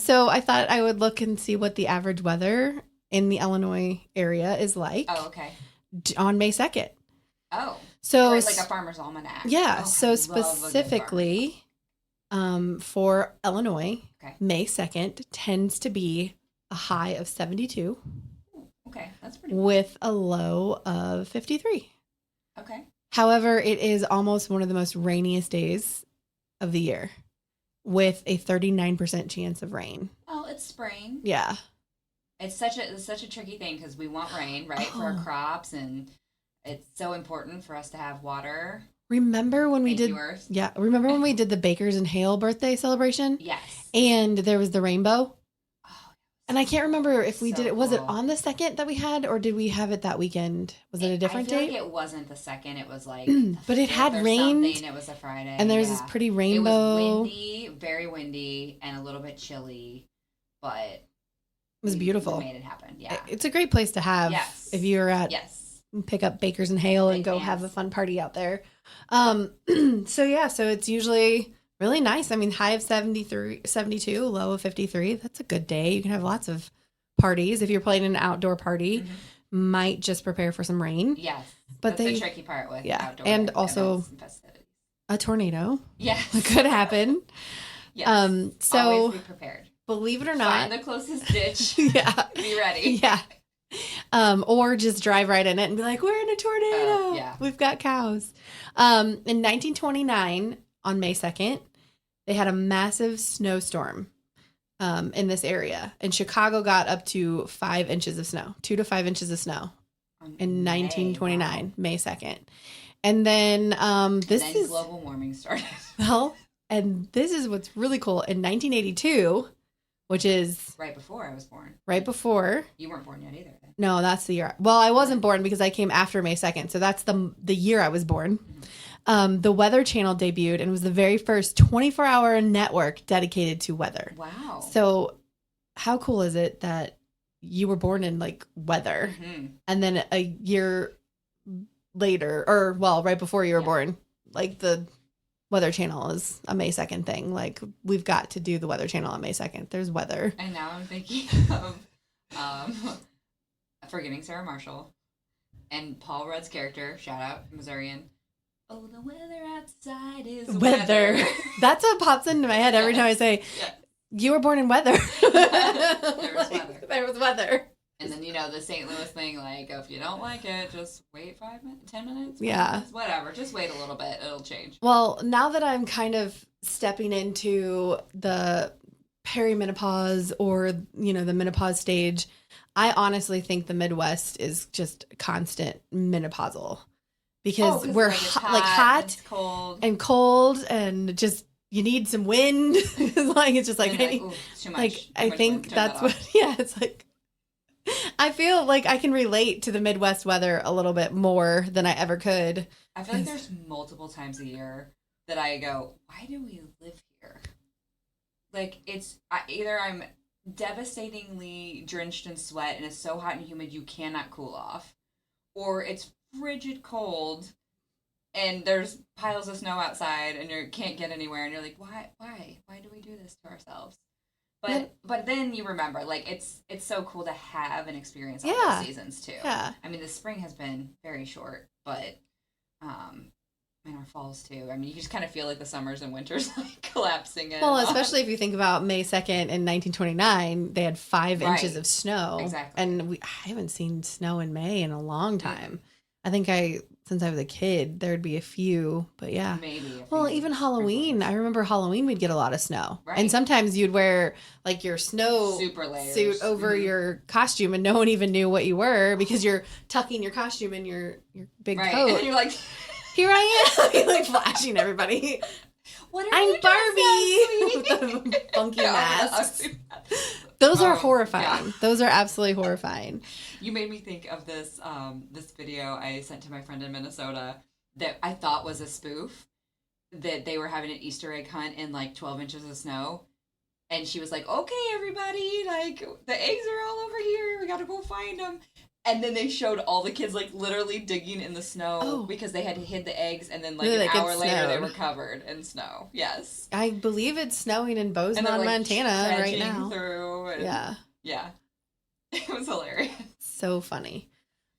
So I thought I would look and see what the average weather in the Illinois area is like. Oh, okay. On May 2nd. Oh. So like a farmer's almanac. Yeah. Oh, so specifically for Illinois, May 2nd tends to be a high of 72. Okay, that's pretty with a low of 53. Okay. However, it is almost one of the most rainiest days of the year with a 39% chance of rain. Oh, it's spring. Yeah. It's such a tricky thing because we want rain, right, for our crops, and it's so important for us to have water. Remember when we did remember when we did the Bakers and Hale birthday celebration? Yes. And there was the rainbow? And I can't remember if we did it. Was it on the 2nd that we had, or did we have it that weekend? Was it a different date? Like it wasn't the 2nd. It was like, but it had rained. It was a Friday, and there's this pretty rainbow. It was windy, very windy, and a little bit chilly, but it was beautiful. We made it happen. Yeah, it's a great place to have if you're at. Yes. Pick up Bakers and Hale and go have a fun party out there. So it's usually really nice. I mean, high of 72, low of 53. That's a good day. You can have lots of parties. If you're playing an outdoor party, might just prepare for some rain. Yes. But that's the tricky part with outdoor and also a tornado. Yes. Could happen. Yes. So always be prepared. Believe it or not. Find the closest ditch. Be ready. Yeah. Or just drive right in it and be like, we're in a tornado. Yeah. We've got cows. In 1929, on May 2nd, they had a massive snowstorm in this area. And Chicago got up to 5 inches of snow, 2 to 5 inches of snow in 1929, May 2nd. And then this is global warming started. Well, and this is what's really cool. In 1982, which is right before I was born. Right before. You weren't born yet either. No, that's the year. Well, I wasn't born because I came after May 2nd. So that's the year I was born. The Weather Channel debuted and was the very first 24-hour network dedicated to weather. Wow. So how cool is it that you were born in like weather. And then a year later, or well, right before you were born, like the Weather Channel is a May 2nd thing. Like we've got to do the Weather Channel on May 2nd. There's weather. And now I'm thinking of Forgetting Sarah Marshall and Paul Rudd's character, shout out, Missourian. Oh, the weather outside is weather. That's what pops into my head every time I say, you were born in weather. There was weather. There was weather. And then, the St. Louis thing, like, if you don't like it, just wait 5 minutes, 10 minutes. Yeah. Minutes, whatever. Just wait a little bit. It'll change. Well, now that I'm kind of stepping into the perimenopause or, the menopause stage, I honestly think the Midwest is just constant menopausal because we're hot and cold and just you need some wind. It's just like, it's too much. I think that's what, it's like, I feel like I can relate to the Midwest weather a little bit more than I ever could. I feel like there's multiple times a year that I go, why do we live here? Like, either I'm devastatingly drenched in sweat and it's so hot and humid you cannot cool off, or it's frigid cold and there's piles of snow outside and you can't get anywhere and you're like, why do we do this to ourselves? But then you remember, like, it's so cool to have and experience all the seasons too. Yeah. I mean, the spring has been very short, but and our falls too. I mean, you just kind of feel like the summers and winters like collapsing in. Well, especially if you think about May 2nd in 1929, they had 5 inches of snow. Exactly. And I haven't seen snow in May in a long time. I think since I was a kid, there'd be a few, but yeah. Maybe. Well, even Halloween. I remember Halloween we'd get a lot of snow. Right. And sometimes you'd wear like your snow suit over your costume and no one even knew what you were because you're tucking your costume in your big coat. And you're like, here I am. You're like flashing everybody. I'm Barbie with the funky masks. Those are horrifying. Yeah. Those are absolutely horrifying. You made me think of this video I sent to my friend in Minnesota that I thought was a spoof, that they were having an Easter egg hunt in like 12 inches of snow. And she was like, okay, everybody, like the eggs are all over here. We got to go find them. And then they showed all the kids like literally digging in the snow because they had hid the eggs, and then like an hour later they were covered in snow. Yes, I believe it's snowing in Bozeman, Montana right now. Yeah, it was hilarious. So funny.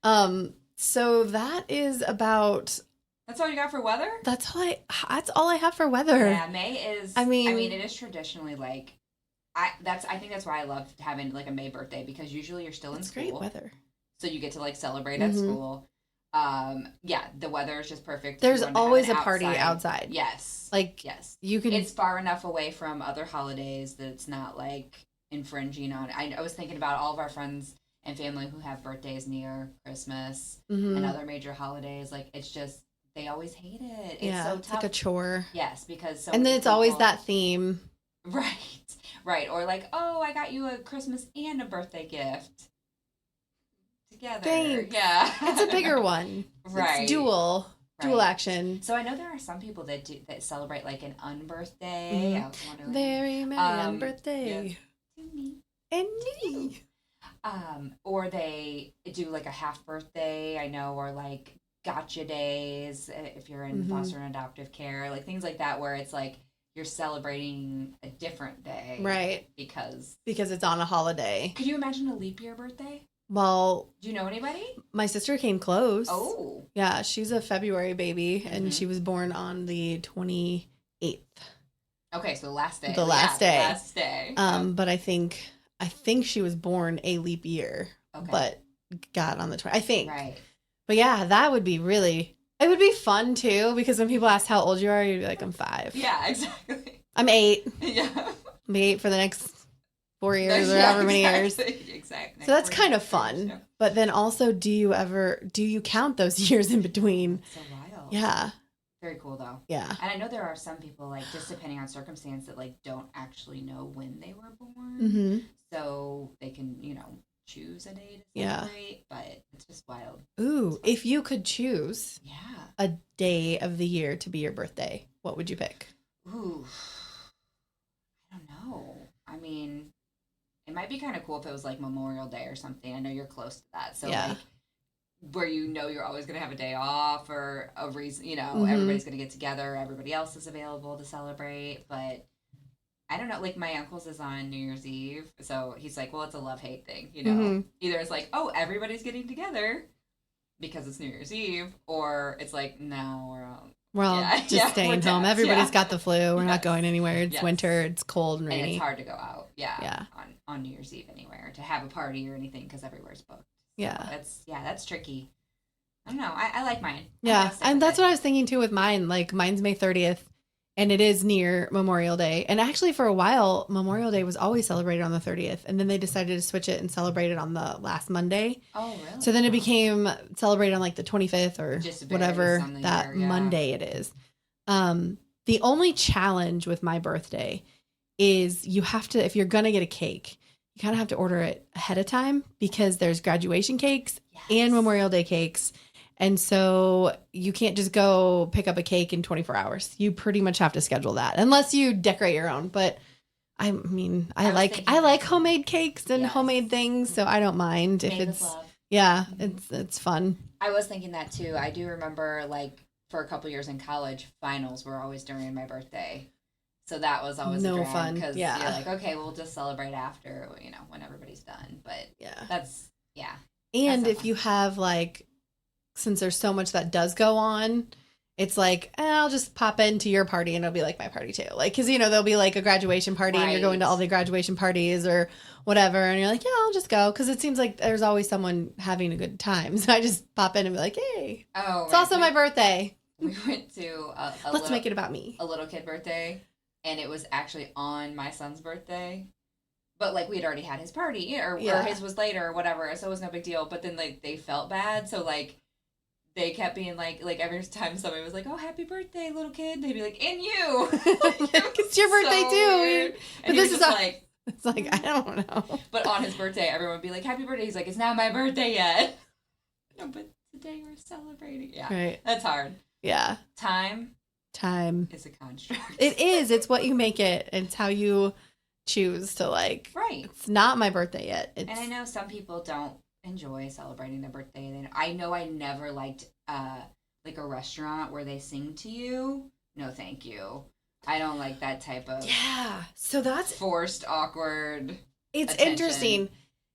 So that is about. That's all you got for weather? That's all I have for weather. Yeah, May is. I mean, it is traditionally like. I think that's why I love having like a May birthday, because usually you're still in school. It's great weather. So you get to like celebrate at school. The weather is just perfect. There's always a party outside. Yes. Yes. You can. It's far enough away from other holidays that it's not like infringing on. I was thinking about all of our friends and family who have birthdays near Christmas and other major holidays. Like, it's just, they always hate it. It's so tough. It's like a chore. Yes, because and then it's always that theme. Right. Or like, oh, I got you a Christmas and a birthday gift. Together. Thanks. Yeah. It's a bigger one. Right. It's dual action. So I know there are some people that celebrate like an unbirthday. I was wondering. Very merry unbirthday. To me. And me. Or they do like a half birthday, I know, or like gotcha days if you're in foster and adoptive care, like things like that, where it's like you're celebrating a different day. Right. Because it's on a holiday. Could you imagine a leap year birthday? Well, do you know anybody? My sister came close. Oh. Yeah, she's a February baby, and she was born on the 28th. Okay, so the last day. The last day. Last day. But I think she was born a leap year. Okay. But got on the 20th. I think. Right. But yeah, that would be really. It would be fun too, because when people ask how old you are, you'd be like, I'm 5. Yeah, exactly. I'm 8. Yeah. I'll be 8 for the next 4 years or however many years. Exactly. So that's kind of fun. Yeah. But then also, do you count those years in between? So wild. Yeah. Very cool though. Yeah. And I know there are some people, like, just depending on circumstance, that like don't actually know when they were born. Mm-hmm. So they can, choose a day to celebrate, but it's just wild. Ooh, if you could choose a day of the year to be your birthday, what would you pick? Ooh. I don't know. I mean, It might be kind of cool if it was like Memorial Day or something. I know you're close to that. So Yeah. like where you're always going to have a day off or a reason, Mm-hmm. everybody's going to get together. Everybody else is available to celebrate. But I don't know, like my uncle's is on New Year's Eve. So he's like, well, it's a love-hate thing, Mm-hmm. Either it's like, oh, everybody's getting together because it's New Year's Eve, or it's like, no, We're all just staying home. Everybody's got the flu. We're not going anywhere. It's winter. It's cold and rainy. And it's hard to go out. Yeah. On New Year's Eve anywhere to have a party or anything because everywhere's booked. Yeah. So that's tricky. I don't know. I like mine. Yeah. And that's what I was thinking too with mine. Like mine's May 30th and it is near Memorial Day. And actually for a while, Memorial Day was always celebrated on the 30th. And then they decided to switch it and celebrate it on the last Monday. Oh, really? So then it became celebrated on like the 25th or whatever that Monday it is. The only challenge with my birthday is you have to, if you're going to get a cake, you kind of have to order it ahead of time because there's graduation cakes and Memorial Day cakes. And so you can't just go pick up a cake in 24 hours. You pretty much have to schedule that unless you decorate your own. But I mean, I like homemade cakes and homemade things. So I don't mind if it's, it's fun. I was thinking that too. I do remember like for a couple years in college, finals were always during my birthday. So that was always a drag fun. Because you're like, okay, we'll just celebrate after, when everybody's done. But that's. And if you have like, since there's so much that does go on, it's like, I'll just pop into your party and it'll be like my party too. Like, cause there'll be like a graduation party and you're going to all the graduation parties or whatever. And you're like, yeah, I'll just go. Cause it seems like there's always someone having a good time. So I just pop in and be like, hey, it's also my birthday. We went to let's make it about me. A little kid birthday. And it was actually on my son's birthday. But, like, we had already had his party, or his was later, or whatever, so it was no big deal. But then, like, they felt bad, so, like, they kept being, like every time somebody was like, oh, happy birthday, little kid, they'd be like, and you! It's your birthday, so too! Weird. But this is like... It's like, I don't know. But on his birthday, everyone would be like, happy birthday. He's like, it's not my birthday yet. No, but today we're celebrating. Yeah, right. That's hard. Yeah. Time is a construct. It is. It's what you make it. It's how you choose to like. Right. It's not my birthday yet. And I know some people don't enjoy celebrating their birthday. I know I never liked like a restaurant where they sing to you. No, thank you. I don't like that type of So that's forced, awkward. It's attention. Interesting.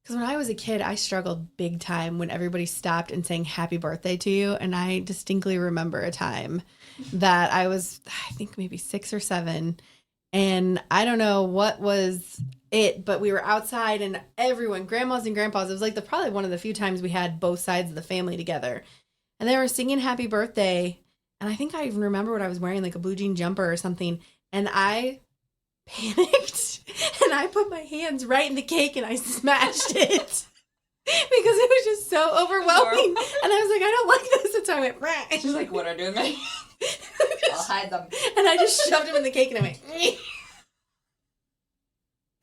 Because when I was a kid, I struggled big time when everybody stopped and sang happy birthday to you. And I distinctly remember a time that I was, I think maybe 6 or 7. And I don't know what was it, but we were outside and everyone, grandmas and grandpas, it was like probably one of the few times we had both sides of the family together. And they were singing happy birthday. And I think I even remember what I was wearing, like a blue jean jumper or something. And I panicked and I put my hands right in the cake and I smashed it because it was just so overwhelming. And I was like, I don't like this. And so I went, rah. She's like, what are I doing? I'll hide them. And I just shoved them in the cake and I went, it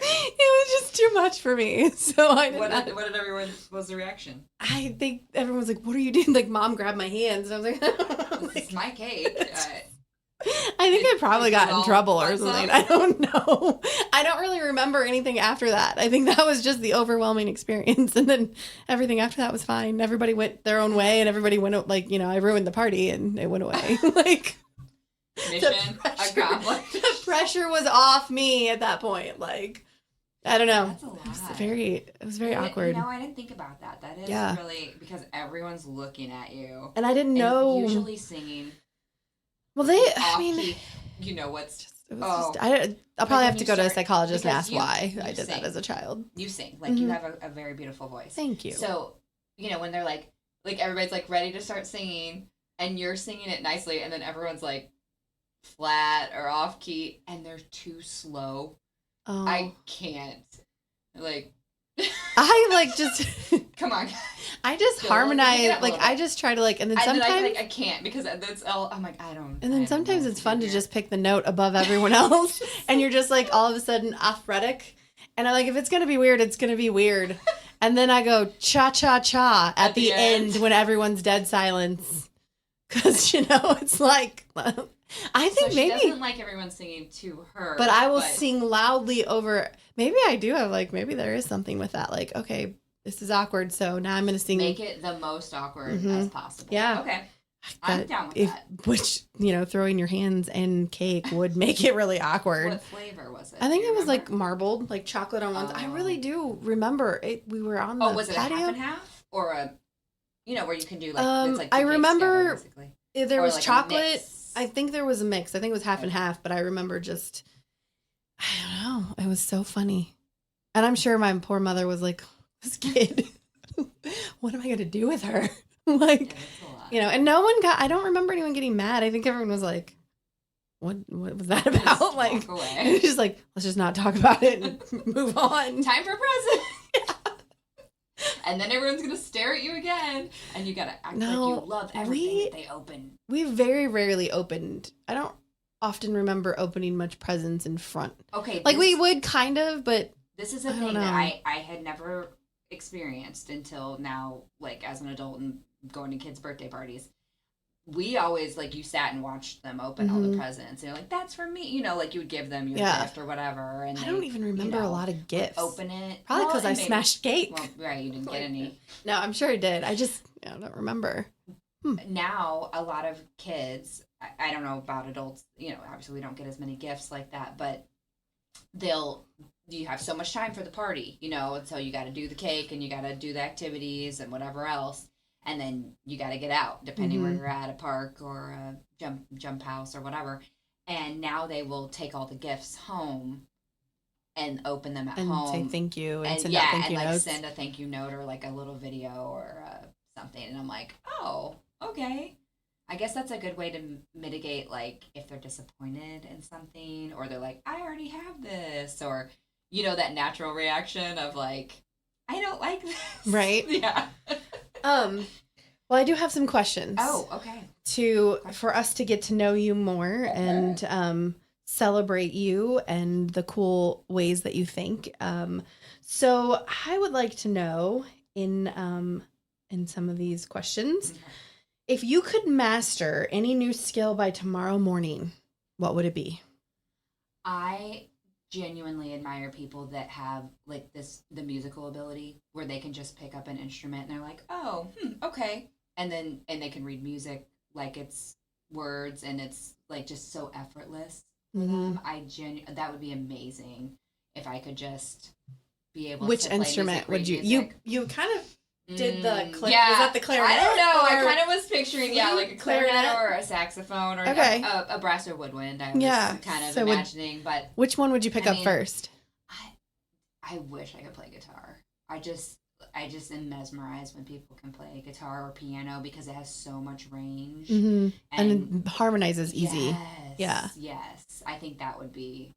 was just too much for me. So I did what did everyone, what was the reaction? I think everyone was like, what are you doing? Like, Mom grabbed my hands. And I was like, this is my cake. I think I probably got in trouble or something. I don't know. I don't really remember anything after that. I think that was just the overwhelming experience. And then everything after that was fine. Everybody went their own way and everybody went, like, I ruined the party and it went away. Like, mission accomplished. The pressure was off me at that point. Like, I don't know. That's a lot. It was very awkward. I didn't think about that. That is really, because everyone's looking at you. And I didn't know. Usually singing. Well, you know what's. I'll probably have to go to a psychologist and ask why I did that as a child. You sing. Like, you have a very beautiful voice. Thank you. So, when they're like everybody's like ready to start singing and you're singing it nicely and then everyone's like flat or off key and they're too slow. Oh. I can't. Like. I like just come on. I just harmonize. Like I just try to like, and then sometimes I can't because that's all. I'm like I don't. And then sometimes it's fun to just pick the note above everyone else, and you're just like all of a sudden operatic. And I'm like, if it's gonna be weird, it's gonna be weird. And then I go cha cha cha at the end when everyone's dead silence, because it's like I think she maybe. doesn't like everyone singing to her. But I will sing loudly over. Maybe I do have like, maybe there is something with that. Like, okay, this is awkward. So now I'm going to sing. Make it the most awkward as possible. Yeah. Okay. I'm down with that. Which, throwing your hands in cake would make it really awkward. What flavor was it? I think it was like marbled, like chocolate on one. I really do remember it. We were on the patio. Oh, was it a half and half? Or a, where you can do like, it's like I two cakes remember together, there was like chocolate. I think there was a mix. I think it was half and half, but I remember just, I don't know. It was so funny. And I'm sure my poor mother was like, this kid, what am I going to do with her? Like, and no one I don't remember anyone getting mad. I think everyone was like, what was that about? Just like, walk away. Just like, let's just not talk about it and move on. Time for a present. And then everyone's going to stare at you again. And you got to act like you love everything that they open. We very rarely opened. I don't often remember opening much presents in front. Okay. Like we would kind of, but this is a thing that I had never experienced until now, like as an adult and going to kids' birthday parties. We always, like, you sat and watched them open all the presents. And you're like, that's for me. Like, you would give them your gift or whatever. And I don't even remember a lot of gifts. Open it. Probably because I smashed cake. Well, right, you didn't get any. No, I'm sure I did. I just I don't remember. Now, a lot of kids, I don't know about adults, obviously we don't get as many gifts like that, but you have so much time for the party, and so you got to do the cake and you got to do the activities and whatever else. And then you got to get out, depending where you're at, a park or a jump house or whatever. And now they will take all the gifts home and open them at home. And say thank you. And send out thank you notes. Send a thank you note or like a little video or something. And I'm like, oh, okay. I guess that's a good way to mitigate, like, if they're disappointed in something or they're like, I already have this. Or, that natural reaction of like, I don't like this. Right. Yeah. Well, I do have some questions. Oh, okay. For us to get to know you more and celebrate you and the cool ways that you think. So I would like to know in some of these questions, if you could master any new skill by tomorrow morning, what would it be? I genuinely admire people that have like the musical ability where they can just pick up an instrument and they're like, oh, okay, and they can read music like it's words and it's like just so effortless for them. That would be amazing if I could just be able. Which to play instrument music, would you? music. You kind of did the clarinet. Yeah, was that the clarinet? I don't know. I kind of was picturing like a clarinet clarinet or a saxophone or a brass or woodwind. I was kind of imagining, but which one would you pick up first? I wish I could play guitar. I just am mesmerized when people can play guitar or piano because it has so much range and it harmonizes easy. Yes. I think that would be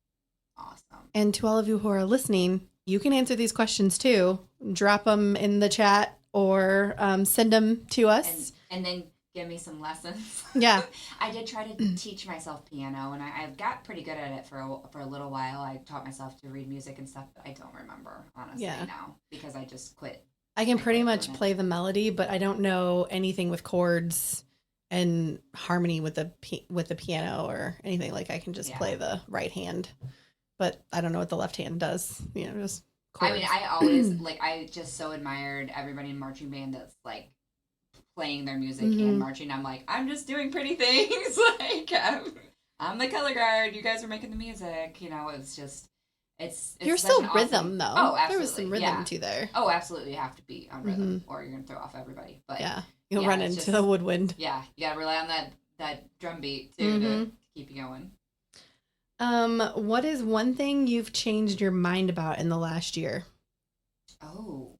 awesome. And to all of you who are listening, you can answer these questions too. Drop them in the chat or send them to us. And then give me some lessons. Yeah. I did try to teach myself piano, and I got pretty good at it for a little while. I taught myself to read music and stuff, but I don't remember, honestly, now, because I just quit. I can pretty much play the melody, but I don't know anything with chords and harmony with the piano or anything. Like, I can just play the right hand, but I don't know what the left hand does. Just chords. I mean, I always, I just so admired everybody in marching band that's, playing their music and marching. I'm like, I'm just doing pretty things. I'm the color guard. You guys are making the music. It's just, it's You're still rhythm, though. Oh, absolutely. There was some rhythm too there. Oh, absolutely. You have to be on rhythm or you're going to throw off everybody. But yeah, you'll run into the woodwind. Yeah, you got to rely on that drum beat, too, to keep you going. What is one thing you've changed your mind about in the last year? Oh,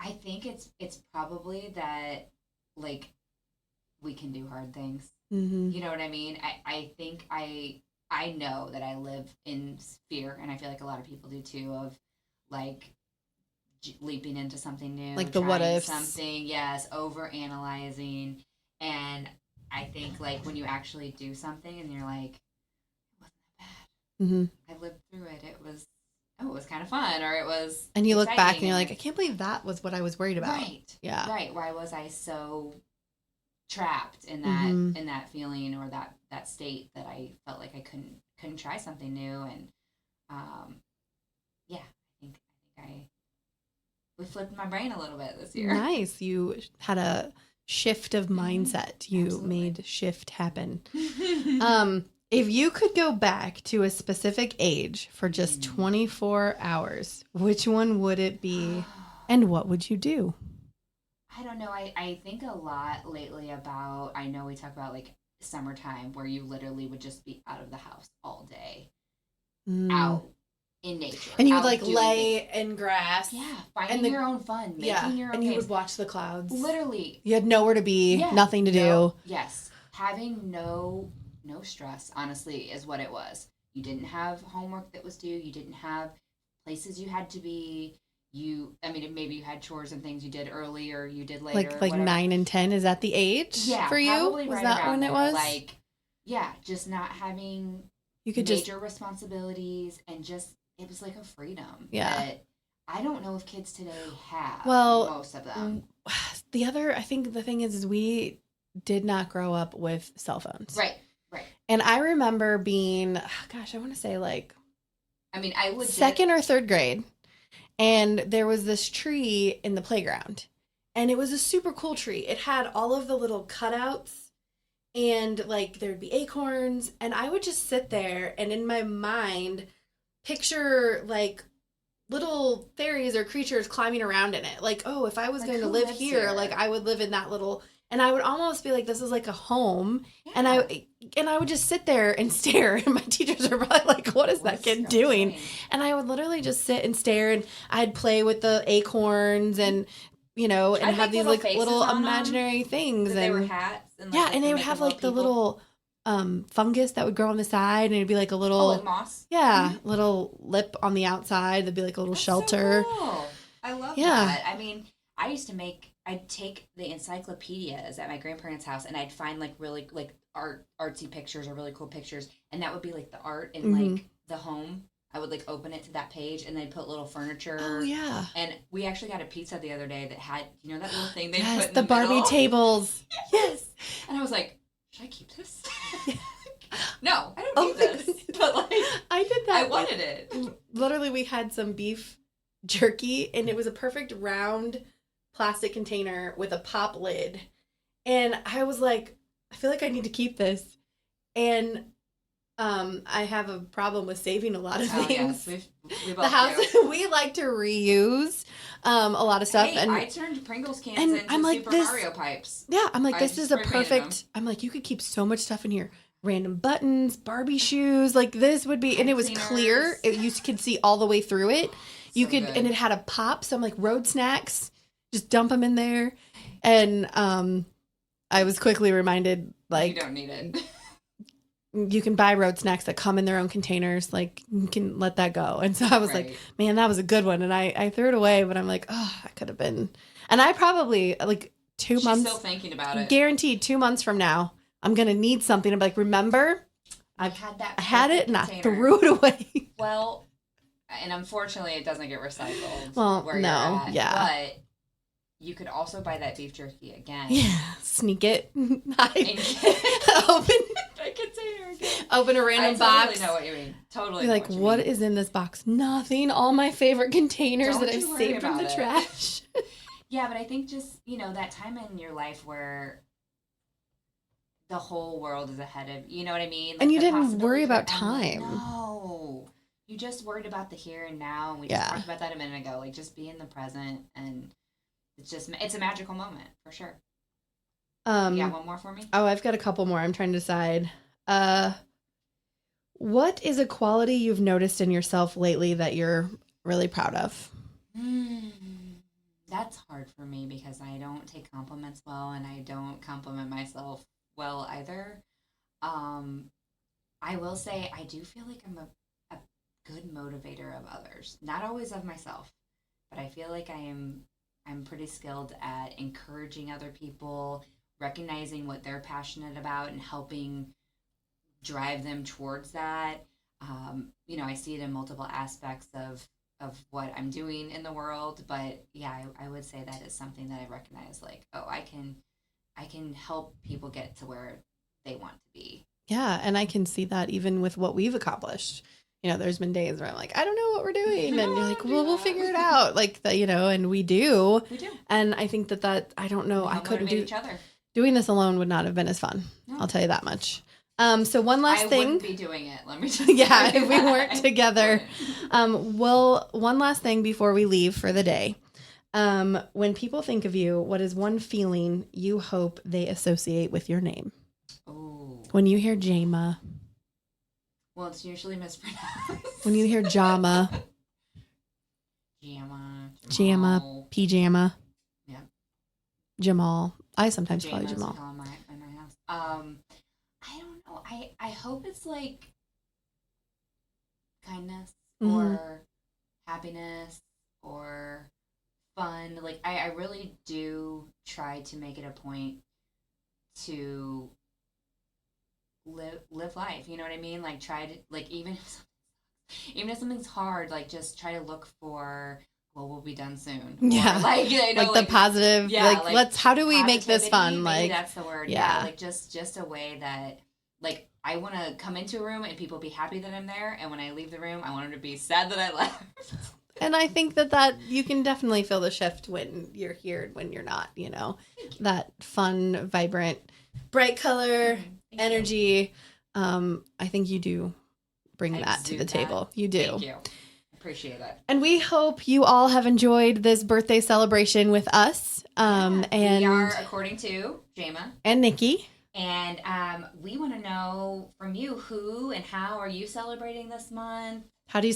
I think it's probably that we can do hard things. You know what I mean? I think I know that I live in fear, and I feel like a lot of people do too, of leaping into something new, like the what ifs, something, yes, over analyzing. And I think when you actually do something and you're like, it wasn't that bad. I lived through it. It was kind of fun, or it was. And you look back and you're like, I can't believe that was what I was worried about. Right. Yeah. Right. Why was I so trapped in that feeling or that state that I felt like I couldn't try something new. And yeah, I think we flipped my brain a little bit this year. Nice. You had a shift of mindset. You Absolutely. made shift happen. If you could go back to a specific age for just 24 hours, which one would it be and what would you do? I don't know. I think a lot lately about, I know we talk about like summertime where you literally would just be out of the house all day, out in nature. And you would out like doing lay in grass. Yeah, finding your own fun, making your own and you games. would watch the clouds. Literally. You had nowhere to be, nothing to do. Yes. Having no stress, honestly, is what it was. You didn't have homework that was due. You didn't have places you had to be. Maybe you had chores and things you did early or you did later. Like 9 and 10, is that the age for you? Probably Was right that around when it there. was? Like, yeah, just not having You could major responsibilities and just, it was like a freedom that I don't know if kids today have. Well, most of them. I think the thing is we did not grow up with cell phones. Right. And I remember being, I want to say I legit, second or third grade. And there was this tree in the playground. And it was a super cool tree. It had all of the little cutouts. And like there'd be acorns. And I would just sit there and in my mind picture like little fairies or creatures climbing around in it. Like, oh, if I was going to live here, like I would live in that little, and I would almost be like, this is like a home. Yeah. And I would just sit there and stare. And my teachers are probably like, what is that kid doing? And I would literally just sit and stare, and I'd play with the acorns and, and I'd have these like little imaginary things. And they were hats. And and they would have like the little fungus that would grow on the side, and it'd be like a little like moss. Yeah, little lip on the outside. There'd be like a little shelter. So cool. I love that. I'd take the encyclopedias at my grandparents' house, and I'd find like really like artsy pictures or really cool pictures, and that would be like the art in like the home. I would like open it to that page, and they'd put little furniture. Oh yeah. And we actually got a pizza the other day that had that little thing they yes, put in the Barbie middle? tables. Yes. And I was like, should I keep this? No, I don't need this. But like, I did that. I wanted it. Literally, we had some beef jerky, and it was a perfect round plastic container with a pop lid. And I was like, I feel like I need to keep this. And I have a problem with saving a lot of things. Yes, we the house we like to reuse a lot of stuff. Hey, and I turned Pringles cans and into I'm like, Super Mario pipes. Yeah, I'm like, I this is a spray painted them. perfect. I'm like, you could keep so much stuff in here. Random buttons, Barbie shoes, like this would be, and it was clear. You could see all the way through it. You could, and it had a pop. So I'm like, road snacks, just dump them in there. And I was quickly reminded, like, you don't need it. You can buy road snacks that come in their own containers. Like, you can let that go. And so I was like, man, that was a good one. And I threw it away, but I'm like, oh, I could have been. And I probably, like, 2 months. She's still thinking about it. Guaranteed 2 months from now, I'm going to need something. I'm like, remember? I had it and container. I threw it away. Well, and unfortunately, it doesn't get recycled. Well, where no, you're at, yeah. But you could also buy that beef jerky again. Yeah, sneak it. Open a container again. Open a random I box. totally know what you mean. Totally. Be like, what is in this box? Nothing. All my favorite containers that I've saved from the trash. Yeah, but I think just, that time in your life where the whole world is ahead of you, know what I mean? Like, and you didn't worry about time. No. You just worried about the here and now. And we just talked about that a minute ago. Like, just be in the present. And it's a magical moment, for sure. You got one more for me? Oh, I've got a couple more. I'm trying to decide. What is a quality you've noticed in yourself lately that you're really proud of? That's hard for me because I don't take compliments well, and I don't compliment myself well either. I will say I do feel like I'm a good motivator of others. Not always of myself, but I feel like I'm pretty skilled at encouraging other people, recognizing what they're passionate about, and helping drive them towards that. I see it in multiple aspects of what I'm doing in the world, but yeah, I would say that is something that I recognize, like, oh, I can I can help people get to where they want to be. Yeah. And I can see that even with what we've accomplished. You know, there's been days where I'm like, I don't know what we're doing. And you're like, well, we'll figure it out. Like, you know, and we do. We do. And I think that I don't know, I couldn't do each other. Doing this alone would not have been as fun. No. I'll tell you that much. So one last thing. I wouldn't be doing it. Let me just yeah, if we weren't together. Well, one last thing before we leave for the day. When people think of you, what is one feeling you hope they associate with your name? Oh. When you hear Jama. Well, it's usually mispronounced. When you hear Jama. Jama. Pajama. Yeah. Jamal. I sometimes call you Jamal. In my house. I don't know. I hope it's like kindness or happiness or fun. Like I really do try to make it a point to live life. You know what I mean? Like try to like even if something's hard, like just try to look for. Well, we'll be done soon. Yeah, or like you know, like the positive. Yeah, like how do we make this fun? Maybe like that's the word. Yeah, like just a way that like I want to come into a room and people be happy that I'm there, and when I leave the room, I want them to be sad that I left. And I think that you can definitely feel the shift when you're here and when you're not. You know, that fun, vibrant, bright color, energy. I think you do bring that to the table. You do. Thank you. Appreciate it. And we hope you all have enjoyed this birthday celebration with us. And we are, according to Jama and Nikki. And we want to know from you, who and how are you celebrating this month? How do you